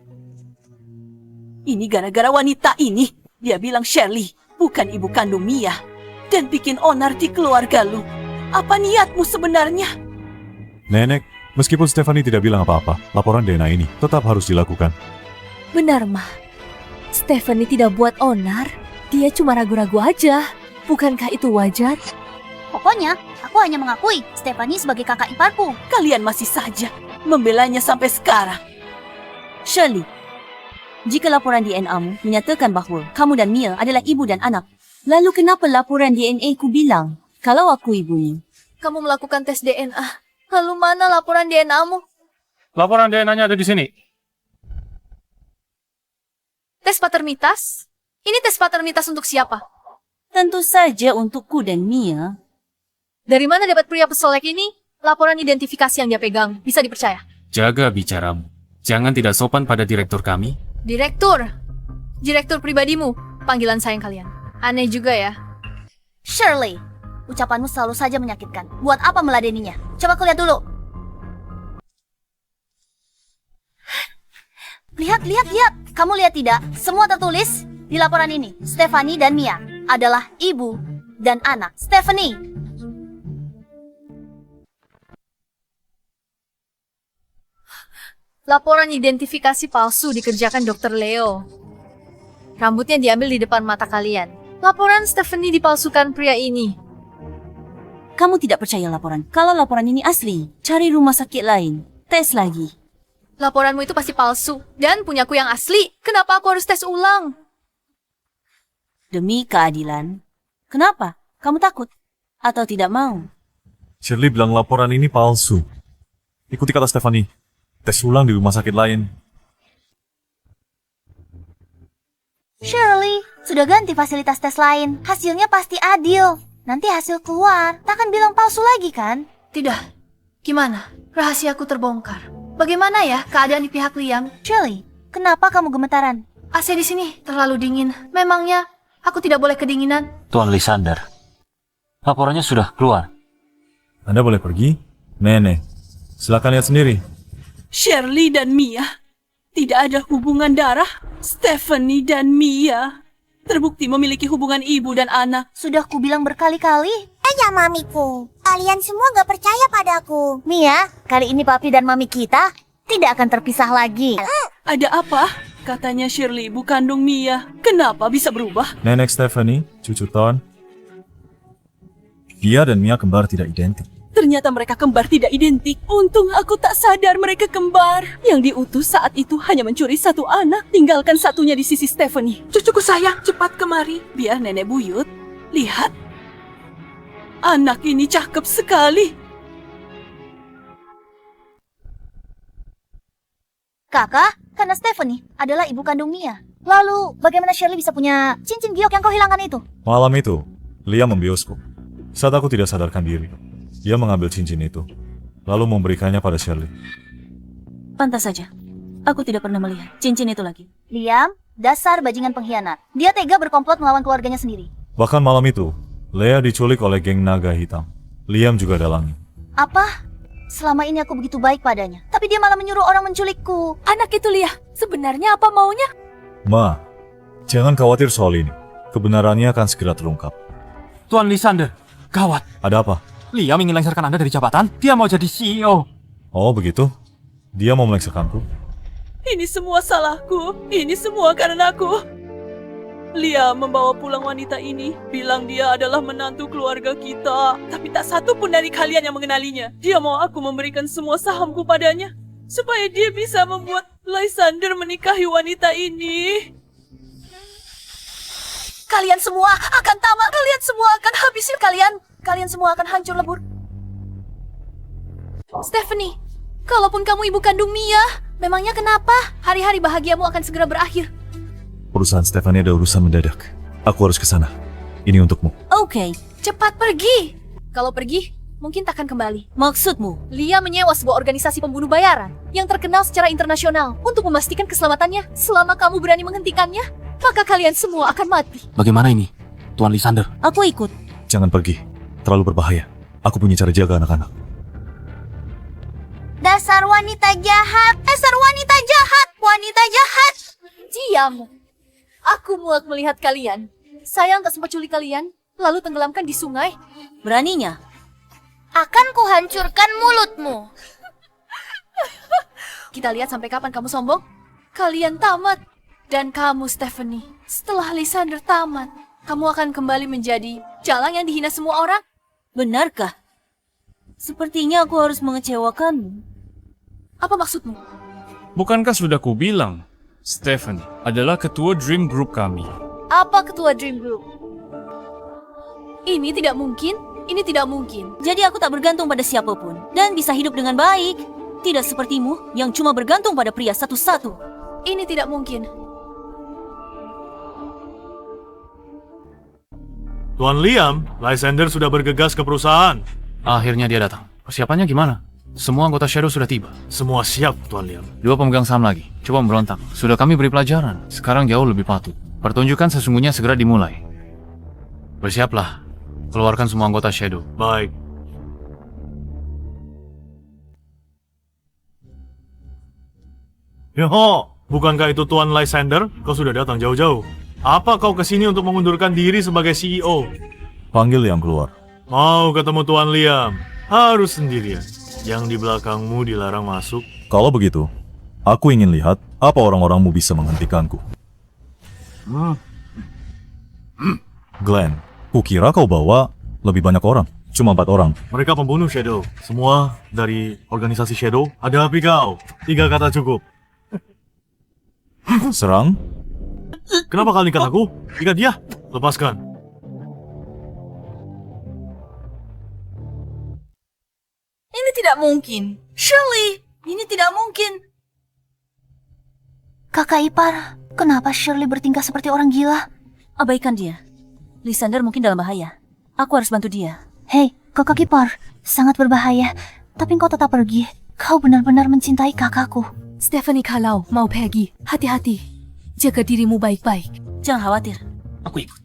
Ini gara-gara wanita ini. Dia bilang Shirley bukan ibu kandung Mia dan bikin onar di keluarga lu. Apa niatmu sebenarnya? Nenek, meskipun Stephanie tidak bilang apa-apa, laporan DNA ini tetap harus dilakukan. Benar, Ma. Stephanie tidak buat onar. Dia cuma ragu-ragu aja. Bukankah itu wajar? Pokoknya, aku hanya mengakui Stephanie sebagai kakak iparku. Kalian masih saja membelanya sampai sekarang. Shirley, jika laporan DNA-mu menyatakan bahwa kamu dan Mia adalah ibu dan anak, lalu kenapa laporan DNA ku bilang kalau aku ibunya? Kamu melakukan tes DNA. Lalu mana laporan DNA-mu? Laporan DNA-nya ada di sini. Tes paternitas? Ini tes paternitas untuk siapa? Tentu saja untukku dan Mia. Dari mana dapat pria pesolek ini? Laporan identifikasi yang dia pegang, bisa dipercaya? Jaga bicaramu. Jangan tidak sopan pada direktur kami. Direktur pribadimu, panggilan sayang kalian. Aneh juga ya. Shirley, ucapanmu selalu saja menyakitkan. Buat apa meladeninya? Coba aku lihat dulu. Lihat. Kamu lihat tidak? Semua tertulis di laporan ini. Stephanie dan Mia adalah ibu dan anak. Stephanie. Laporan identifikasi palsu dikerjakan Dr. Leo. Rambutnya diambil di depan mata kalian. Laporan Stephanie dipalsukan pria ini. Kamu tidak percaya laporan. Kalau laporan ini asli, cari rumah sakit lain. Tes lagi. Laporanmu itu pasti palsu. Dan punyaku yang asli. Kenapa aku harus tes ulang? Demi keadilan. Kenapa? Kamu takut? Atau tidak mau? Shirley bilang laporan ini palsu. Ikuti kata Stephanie. Tes ulang di rumah sakit lain. Shirley, sudah ganti fasilitas tes lain. Hasilnya pasti adil. Nanti hasil keluar, takkan bilang palsu lagi kan? Tidak. Gimana? Rahasiaku terbongkar. Bagaimana ya keadaan di pihak Liam? Shirley, kenapa kamu gemetaran? AC di sini terlalu dingin. Memangnya aku tidak boleh kedinginan? Tuan Lysander, laporannya sudah keluar. Anda boleh pergi? Nenek, silakan lihat sendiri. Shirley dan Mia. Tidak ada hubungan darah. Stephanie dan Mia terbukti memiliki hubungan ibu dan anak. Sudah kubilang berkali-kali. Ya mamiku, kalian semua gak percaya padaku. Mia, kali ini papi dan mami kita tidak akan terpisah lagi. Ada apa? Katanya Shirley ibu kandung Mia. Kenapa bisa berubah? Nenek Stephanie, cucu Ton. Dia dan Mia kembar tidak identik. Ternyata mereka kembar tidak identik. Untung aku tak sadar mereka kembar. Yang diutus saat itu hanya mencuri satu anak, tinggalkan satunya di sisi Stephanie. Cucuku sayang, cepat kemari. Biar nenek buyut. Lihat. Anak ini cakep sekali. Kakak, karena Stephanie adalah ibu kandung Mia. Lalu, bagaimana Shirley bisa punya cincin giok yang kau hilangkan itu? Malam itu, Liam membiusku. Saat aku tidak sadarkan diri, dia mengambil cincin itu, lalu memberikannya pada Shirley. Pantas saja. Aku tidak pernah melihat cincin itu lagi. Liam, dasar bajingan pengkhianat. Dia tega berkomplot melawan keluarganya sendiri. Bahkan malam itu, Lea diculik oleh geng naga hitam. Liam juga dalangin. Apa? Selama ini aku begitu baik padanya, tapi dia malah menyuruh orang menculikku. Anak itu Lia, sebenarnya apa maunya? Ma, jangan khawatir soal ini. Kebenarannya akan segera terungkap. Tuan Lysander, gawat. Ada apa? Liam ingin melengsarkan Anda dari jabatan. Dia mau jadi CEO. Oh begitu? Dia mau melengsarkanku? Ini semua salahku. Ini semua karena aku. Liam membawa pulang wanita ini, bilang dia adalah menantu keluarga kita. Tapi tak satu pun dari kalian yang mengenalinya. Dia mau aku memberikan semua sahamku padanya, supaya dia bisa membuat Lysander menikahi wanita ini. Kalian semua akan tamat. Kalian semua akan habisin kalian. Kalian semua akan hancur lebur. Stephanie, kalaupun kamu ibu kandung Mia, memangnya kenapa? Hari-hari bahagiamu akan segera berakhir. Perusahaan Stephanie ada urusan mendadak. Aku harus ke sana. Ini untukmu. Oke. Cepat pergi. Kalau pergi, mungkin takkan kembali. Maksudmu? Lia menyewa sebuah organisasi pembunuh bayaran yang terkenal secara internasional untuk memastikan keselamatannya. Selama kamu berani menghentikannya, maka kalian semua akan mati. Bagaimana ini, Tuan Lysander? Aku ikut. Jangan pergi. Terlalu berbahaya. Aku punya cara jaga anak-anak. Dasar wanita jahat. Dasar wanita jahat. Wanita jahat. Diam. Aku muak melihat kalian. Saya nggak sempat culik kalian, lalu tenggelamkan di sungai. Beraninya? Akan kuhancurkan mulutmu. Kita lihat sampai kapan kamu sombong. Kalian tamat. Dan kamu, Stephanie, setelah Lysander tamat, kamu akan kembali menjadi jalang yang dihina semua orang. Benarkah? Sepertinya aku harus mengecewakanmu. Apa maksudmu? Bukankah sudah kubilang, Stephanie adalah ketua Dream Group kami. Apa ketua Dream Group? Ini tidak mungkin. Ini tidak mungkin. Jadi aku tak bergantung pada siapapun dan bisa hidup dengan baik. Tidak sepertimu yang cuma bergantung pada pria satu-satu. Ini tidak mungkin. Tuan Liam, Lysander sudah bergegas ke perusahaan. Akhirnya dia datang. Persiapannya gimana? Semua anggota Shadow sudah tiba. Semua siap, Tuan Liam. 2 pemegang saham lagi. Coba memberontak. Sudah kami beri pelajaran. Sekarang jauh lebih patut. Pertunjukan sesungguhnya segera dimulai. Bersiaplah. Keluarkan semua anggota Shadow. Baik. Yoho, bukankah itu Tuan Lysander? Kau sudah datang jauh-jauh. Apa kau kesini untuk mengundurkan diri sebagai CEO? Panggil yang keluar. Mau ketemu Tuan Liam? Harus sendirian. Yang di belakangmu dilarang masuk. Kalau begitu, aku ingin lihat apa orang-orangmu bisa menghentikanku. Glenn, kukira kau bawa lebih banyak orang. Cuma 4 orang. Mereka pembunuh Shadow. Semua dari organisasi Shadow. Ada api kau. 3 kata cukup. Serang? Kenapa kalian ikat aku? Ikat dia. Lepaskan. Ini tidak mungkin. Shirley, ini tidak mungkin. Kakak ipar, kenapa Shirley bertingkah seperti orang gila? Abaikan dia. Lysander mungkin dalam bahaya. Aku harus bantu dia. Hei, kakak ipar, sangat berbahaya. Tapi engkau tetap pergi. Kau benar-benar mencintai kakakku. Stephanie, kalau mau pergi, hati-hati. Jaga dirimu baik-baik. Jangan khawatir. Aku ikut.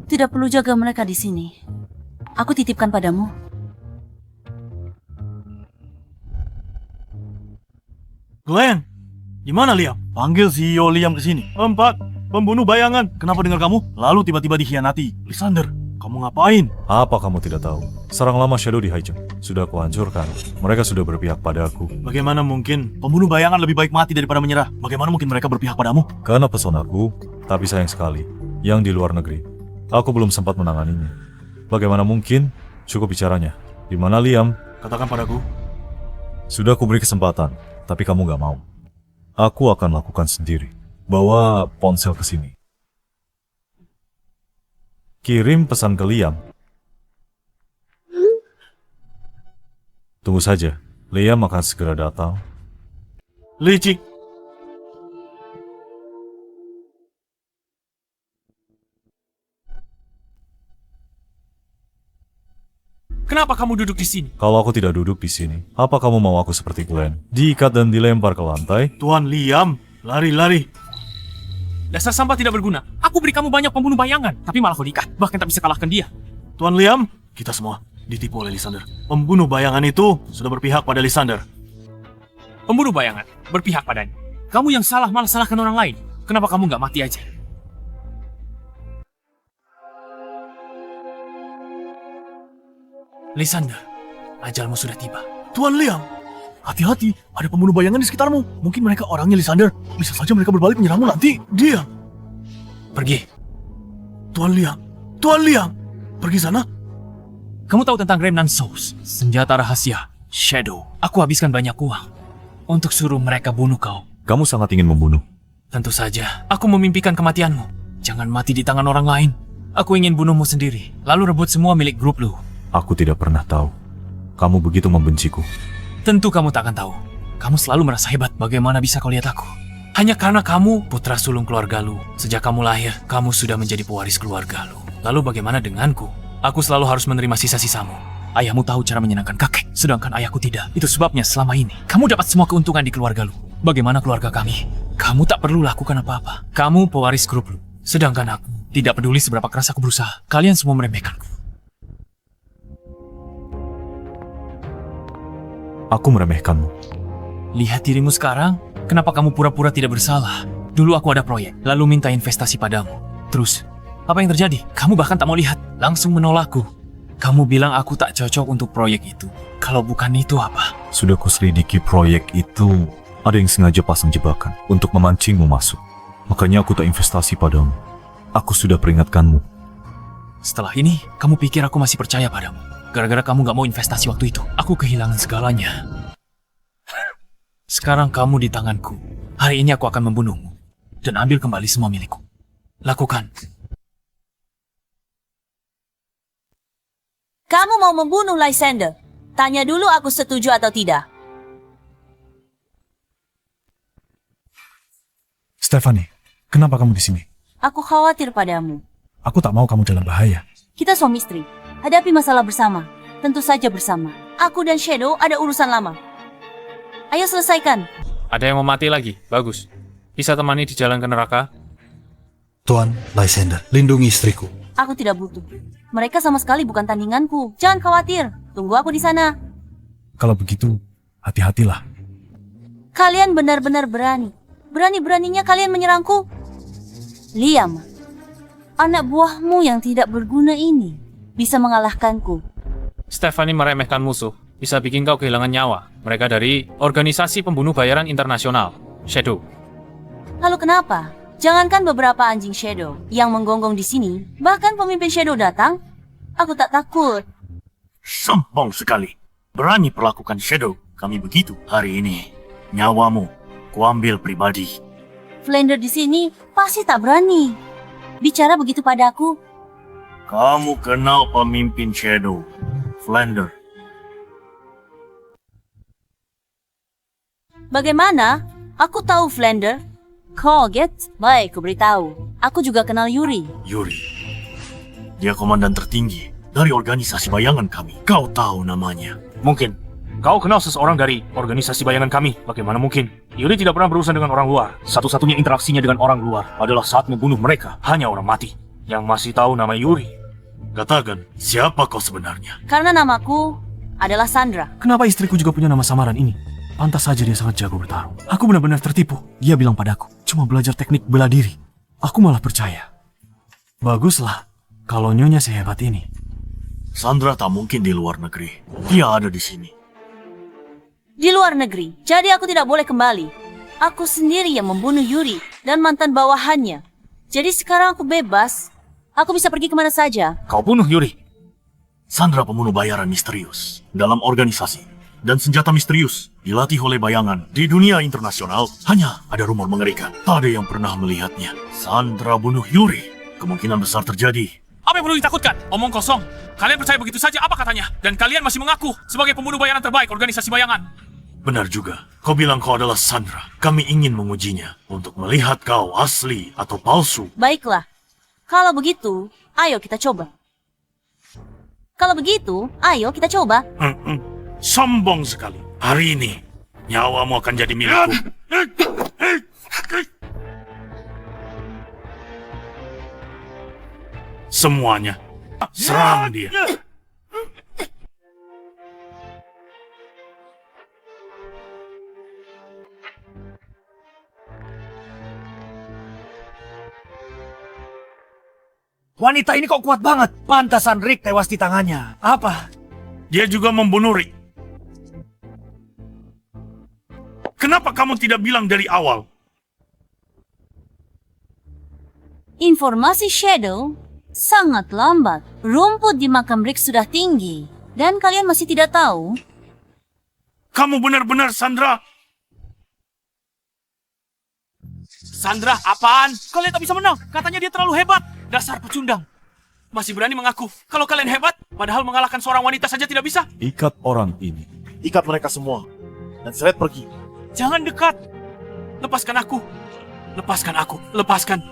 Tidak perlu jaga mereka di sini. Aku titipkan padamu. Glenn, gimana Liam? Panggil CEO Liam ke sini. 4. Pembunuh bayangan. Kenapa dengar kamu? Lalu tiba-tiba dikhianati. Lysander, kamu ngapain? Apa kamu tidak tahu? Serang lama Shadow di Haijeng. Sudah kuhancurkan. Mereka sudah berpihak pada aku. Bagaimana mungkin pembunuh bayangan lebih baik mati daripada menyerah? Bagaimana mungkin mereka berpihak padamu? Karena pesonaku, tapi sayang sekali, yang di luar negeri. Aku belum sempat menanganinya. Bagaimana mungkin? Cukup bicaranya. Di mana Liam? Katakan padaku. Sudah kuberi kesempatan, tapi kamu gak mau. Aku akan lakukan sendiri. Bawa ponsel ke sini. Kirim pesan ke Liam. Tunggu saja, Liam akan segera datang. Licik. Kenapa kamu duduk di sini? Kalau aku tidak duduk di sini, apa kamu mau aku seperti Glenn? Diikat dan dilempar ke lantai? Tuan Liam, lari-lari. Dasar sampah tidak berguna. Aku beri kamu banyak pembunuh bayangan, tapi malah kau diikat. Bahkan tak bisa kalahkan dia. Tuan Liam, kita semua ditipu oleh Lysander. Pembunuh bayangan itu sudah berpihak pada Lysander. Pembunuh bayangan berpihak padanya. Kamu yang salah malah salahkan orang lain. Kenapa kamu nggak mati aja? Lysander, ajalmu sudah tiba. Tuan Liam, hati-hati, ada pembunuh bayangan di sekitarmu. Mungkin mereka orangnya Lysander. Bisa saja mereka berbalik menyerangmu nanti. Diam. Pergi. Tuan Liam, pergi sana. Kamu tahu tentang Remnant Souls, senjata rahasia, Shadow. Aku habiskan banyak uang untuk suruh mereka bunuh kau. Kamu sangat ingin membunuh. Tentu saja, aku memimpikan kematianmu. Jangan mati di tangan orang lain. Aku ingin bunuhmu sendiri, lalu rebut semua milik grup lu. Aku tidak pernah tahu. Kamu begitu membenciku. Tentu kamu tak akan tahu. Kamu selalu merasa hebat. Bagaimana bisa kau lihat aku? Hanya karena kamu putra sulung keluarga lu. Sejak kamu lahir, kamu sudah menjadi pewaris keluarga lu. Lalu bagaimana denganku? Aku selalu harus menerima sisa-sisamu. Ayahmu tahu cara menyenangkan kakek, sedangkan ayahku tidak. Itu sebabnya selama ini, kamu dapat semua keuntungan di keluarga lu. Bagaimana keluarga kami? Kamu tak perlu lakukan apa-apa. Kamu pewaris grup lu. Sedangkan aku, tidak peduli seberapa keras aku berusaha. Kalian semua meremehkanku. Aku meremehkanmu. Lihat dirimu sekarang. Kenapa kamu pura-pura tidak bersalah? Dulu aku ada proyek, lalu minta investasi padamu. Terus, apa yang terjadi? Kamu bahkan tak mau lihat, langsung menolakku. Kamu bilang aku tak cocok untuk proyek itu. Kalau bukan itu apa? Sudah kuselidiki proyek itu. Ada yang sengaja pasang jebakan untuk memancingmu masuk. Makanya aku tak investasi padamu. Aku sudah peringatkanmu. Setelah ini, kamu pikir aku masih percaya padamu? Gara-gara kamu gak mau investasi waktu itu, aku kehilangan segalanya. Sekarang kamu di tanganku. Hari ini aku akan membunuhmu dan ambil kembali semua milikku. Lakukan. Kamu mau membunuh Lysander? Tanya dulu aku setuju atau tidak. Stephanie, kenapa kamu di sini? Aku khawatir padamu. Aku tak mau kamu dalam bahaya. Kita suami istri. Hadapi masalah bersama. Tentu saja bersama. Aku dan Shadow ada urusan lama. Ayo selesaikan. Ada yang mau mati lagi? Bagus. Bisa temani di jalan ke neraka? Tuan Lysander, lindungi istriku. Aku tidak butuh. Mereka sama sekali bukan tandinganku. Jangan khawatir. Tunggu aku di sana. Kalau begitu, hati-hatilah. Kalian benar-benar berani. Berani-beraninya kalian menyerangku. Liam, anak buahmu yang tidak berguna ini bisa mengalahkanku. Stephanie meremehkan musuh. Bisa bikin kau kehilangan nyawa. Mereka dari Organisasi Pembunuh Bayaran Internasional, Shadow. Lalu kenapa? Jangankan beberapa anjing Shadow yang menggonggong di sini, bahkan pemimpin Shadow datang, aku tak takut. Sombong sekali. Berani perlakukan Shadow kami begitu. Hari ini, nyawamu kuambil pribadi. Flander di sini pasti tak berani bicara begitu padaku. Kamu kenal pemimpin Shadow, Flander. Bagaimana? Aku tahu Flander. Kaget? Baik, ku beritahu. Aku juga kenal Yuri. Yuri. Dia komandan tertinggi dari organisasi bayangan kami. Kau tahu namanya? Mungkin. Kau kenal seseorang dari organisasi bayangan kami. Bagaimana mungkin? Yuri tidak pernah berurusan dengan orang luar. Satu-satunya interaksinya dengan orang luar adalah saat membunuh mereka. Hanya orang mati. Yang masih tahu nama Yuri. Katakan, siapa kau sebenarnya? Karena namaku adalah Sandra. Kenapa istriku juga punya nama samaran ini? Pantas saja dia sangat jago bertarung. Aku benar-benar tertipu. Dia bilang padaku, cuma belajar teknik bela diri. Aku malah percaya. Baguslah, kalau Nyonya sehebat ini. Sandra tak mungkin di luar negeri. Dia ada di sini. Di luar negeri, jadi aku tidak boleh kembali. Aku sendiri yang membunuh Yuri dan mantan bawahannya. Jadi sekarang aku bebas. Aku bisa pergi kemana saja. Kau bunuh Yuri? Sandra pembunuh bayaran misterius dalam organisasi. Dan senjata misterius dilatih oleh bayangan di dunia internasional. Hanya ada rumor mengerikan. Tak ada yang pernah melihatnya. Sandra bunuh Yuri. Kemungkinan besar terjadi. Apa yang perlu ditakutkan? Omong kosong. Kalian percaya begitu saja apa katanya? Dan kalian masih mengaku sebagai pembunuh bayaran terbaik organisasi bayangan. Benar juga. Kau bilang kau adalah Sandra. Kami ingin mengujinya untuk melihat kau asli atau palsu. Baiklah. Kalau begitu, ayo kita coba. Kalau begitu, ayo kita coba. Sombong sekali. Hari ini, nyawamu akan jadi milikku. Semuanya. Serang dia. Wanita ini kok kuat banget. Pantasan Rick tewas di tangannya. Apa? Dia juga membunuh Rick. Kenapa kamu tidak bilang dari awal? Informasi Shadow sangat lambat. Rumput di makam Rick sudah tinggi. Dan kalian masih tidak tahu? Kamu benar-benar Sandra. Sandra, apaan? Kalian tak bisa menang. Katanya dia terlalu hebat. Dasar pecundang. Masih berani mengaku kalau kalian hebat, padahal mengalahkan seorang wanita saja tidak bisa. Ikat orang ini. Ikat mereka semua. Dan seret pergi. Jangan dekat. Lepaskan aku. Lepaskan aku. Lepaskan.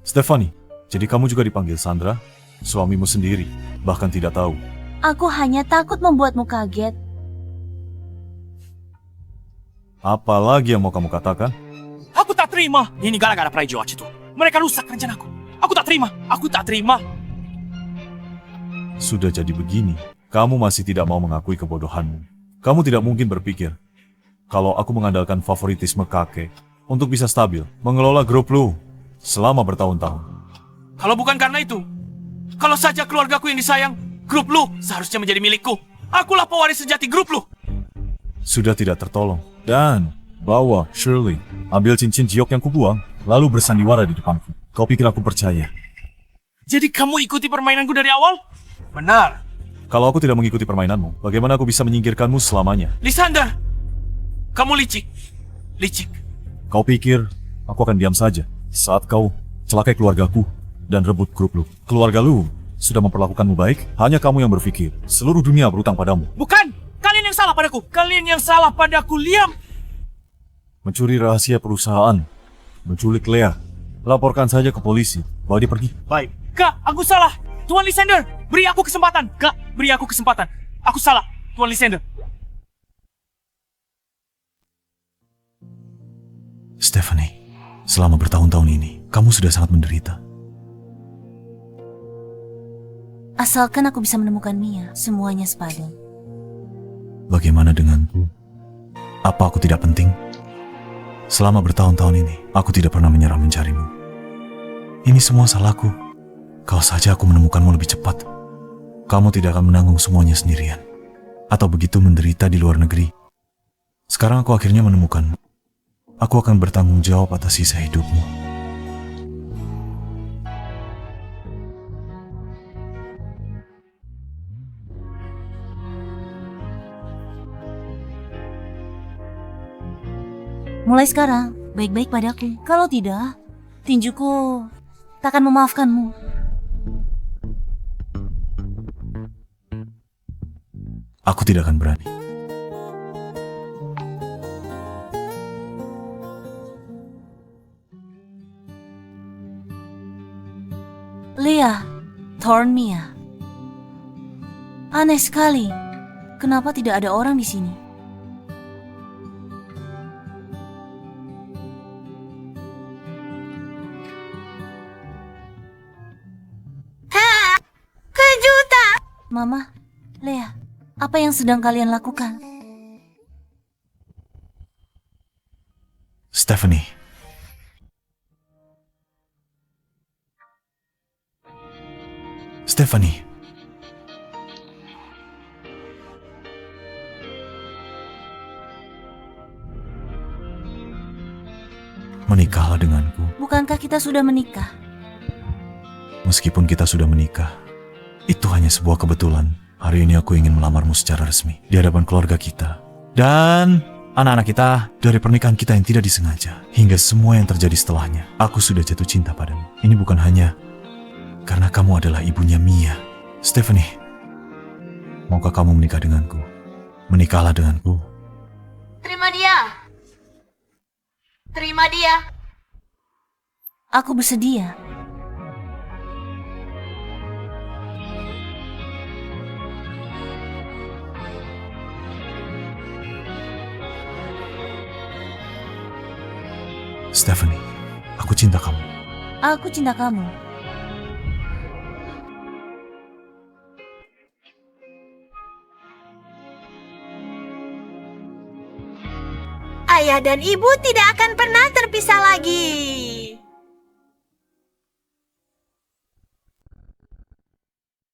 Stephanie, jadi kamu juga dipanggil Sandra? Suamimu sendiri, bahkan tidak tahu. Aku hanya takut membuatmu kaget. Apa lagi yang mau kamu katakan? Aku tak terima. Ini gara-gara Praejoach itu. Mereka rusak rencanaku. Aku tak terima. Aku tak terima. Sudah jadi begini, kamu masih tidak mau mengakui kebodohanmu. Kamu tidak mungkin berpikir kalau aku mengandalkan favoritisme kakek untuk bisa stabil mengelola grup lu selama bertahun-tahun. Kalau bukan karena itu, kalau saja keluargaku yang disayang, grup lu seharusnya menjadi milikku. Akulah pewaris sejati grup lu. Sudah tidak tertolong. Dan bawa Shirley, ambil cincin jiok yang kubuang, lalu bersandiwara di depanku. Kau pikir aku percaya? Jadi kamu ikuti permainanku dari awal? Benar. Kalau aku tidak mengikuti permainanmu, bagaimana aku bisa menyingkirkanmu selamanya? Lysander, kamu licik. Licik. Kau pikir aku akan diam saja saat kau celakai keluargaku dan rebut grup lu? Keluarga lu sudah memperlakukanmu baik, hanya kamu yang berpikir seluruh dunia berutang padamu. Bukan! Kalian yang salah padaku! Kalian yang salah padaku, Liam! Mencuri rahasia perusahaan, menculik Lea. Laporkan saja ke polisi, bawa dia pergi. Baik. Kak, aku salah! Tuan Lysander, beri aku kesempatan! Kak, beri aku kesempatan! Aku salah, Tuan Lysander! Stephanie, selama bertahun-tahun ini, kamu sudah sangat menderita. Asalkan aku bisa menemukan Mia, semuanya sepadan. Bagaimana denganku? Apa aku tidak penting? Selama bertahun-tahun ini, aku tidak pernah menyerah mencarimu. Ini semua salahku. Kalau saja aku menemukanmu lebih cepat, kamu tidak akan menanggung semuanya sendirian. Atau begitu menderita di luar negeri. Sekarang aku akhirnya menemukanmu. Aku akan bertanggung jawab atas sisa hidupmu. Mulai sekarang, baik-baik padaku. Kalau tidak, tinjuku takkan memaafkanmu. Aku tidak akan berani. Leah, Thorn Mia. Aneh sekali. Kenapa tidak ada orang di sini? Kejutan! Mama, Leah, apa yang sedang kalian lakukan? Stephanie. Stephanie. Menikahlah denganku. Bukankah kita sudah menikah? Meskipun kita sudah menikah, itu hanya sebuah kebetulan. Hari ini aku ingin melamarmu secara resmi di hadapan keluarga kita dan anak-anak kita dari pernikahan kita yang tidak disengaja hingga semua yang terjadi setelahnya. Aku sudah jatuh cinta padamu. Ini bukan hanya karena kamu adalah ibunya Mia. Stephanie, maukah kamu menikah denganku? Menikahlah denganku. Terima dia. Terima dia. Aku bersedia. Stephanie, aku cinta kamu. Aku cinta kamu. Ayah dan ibu tidak akan pernah terpisah lagi.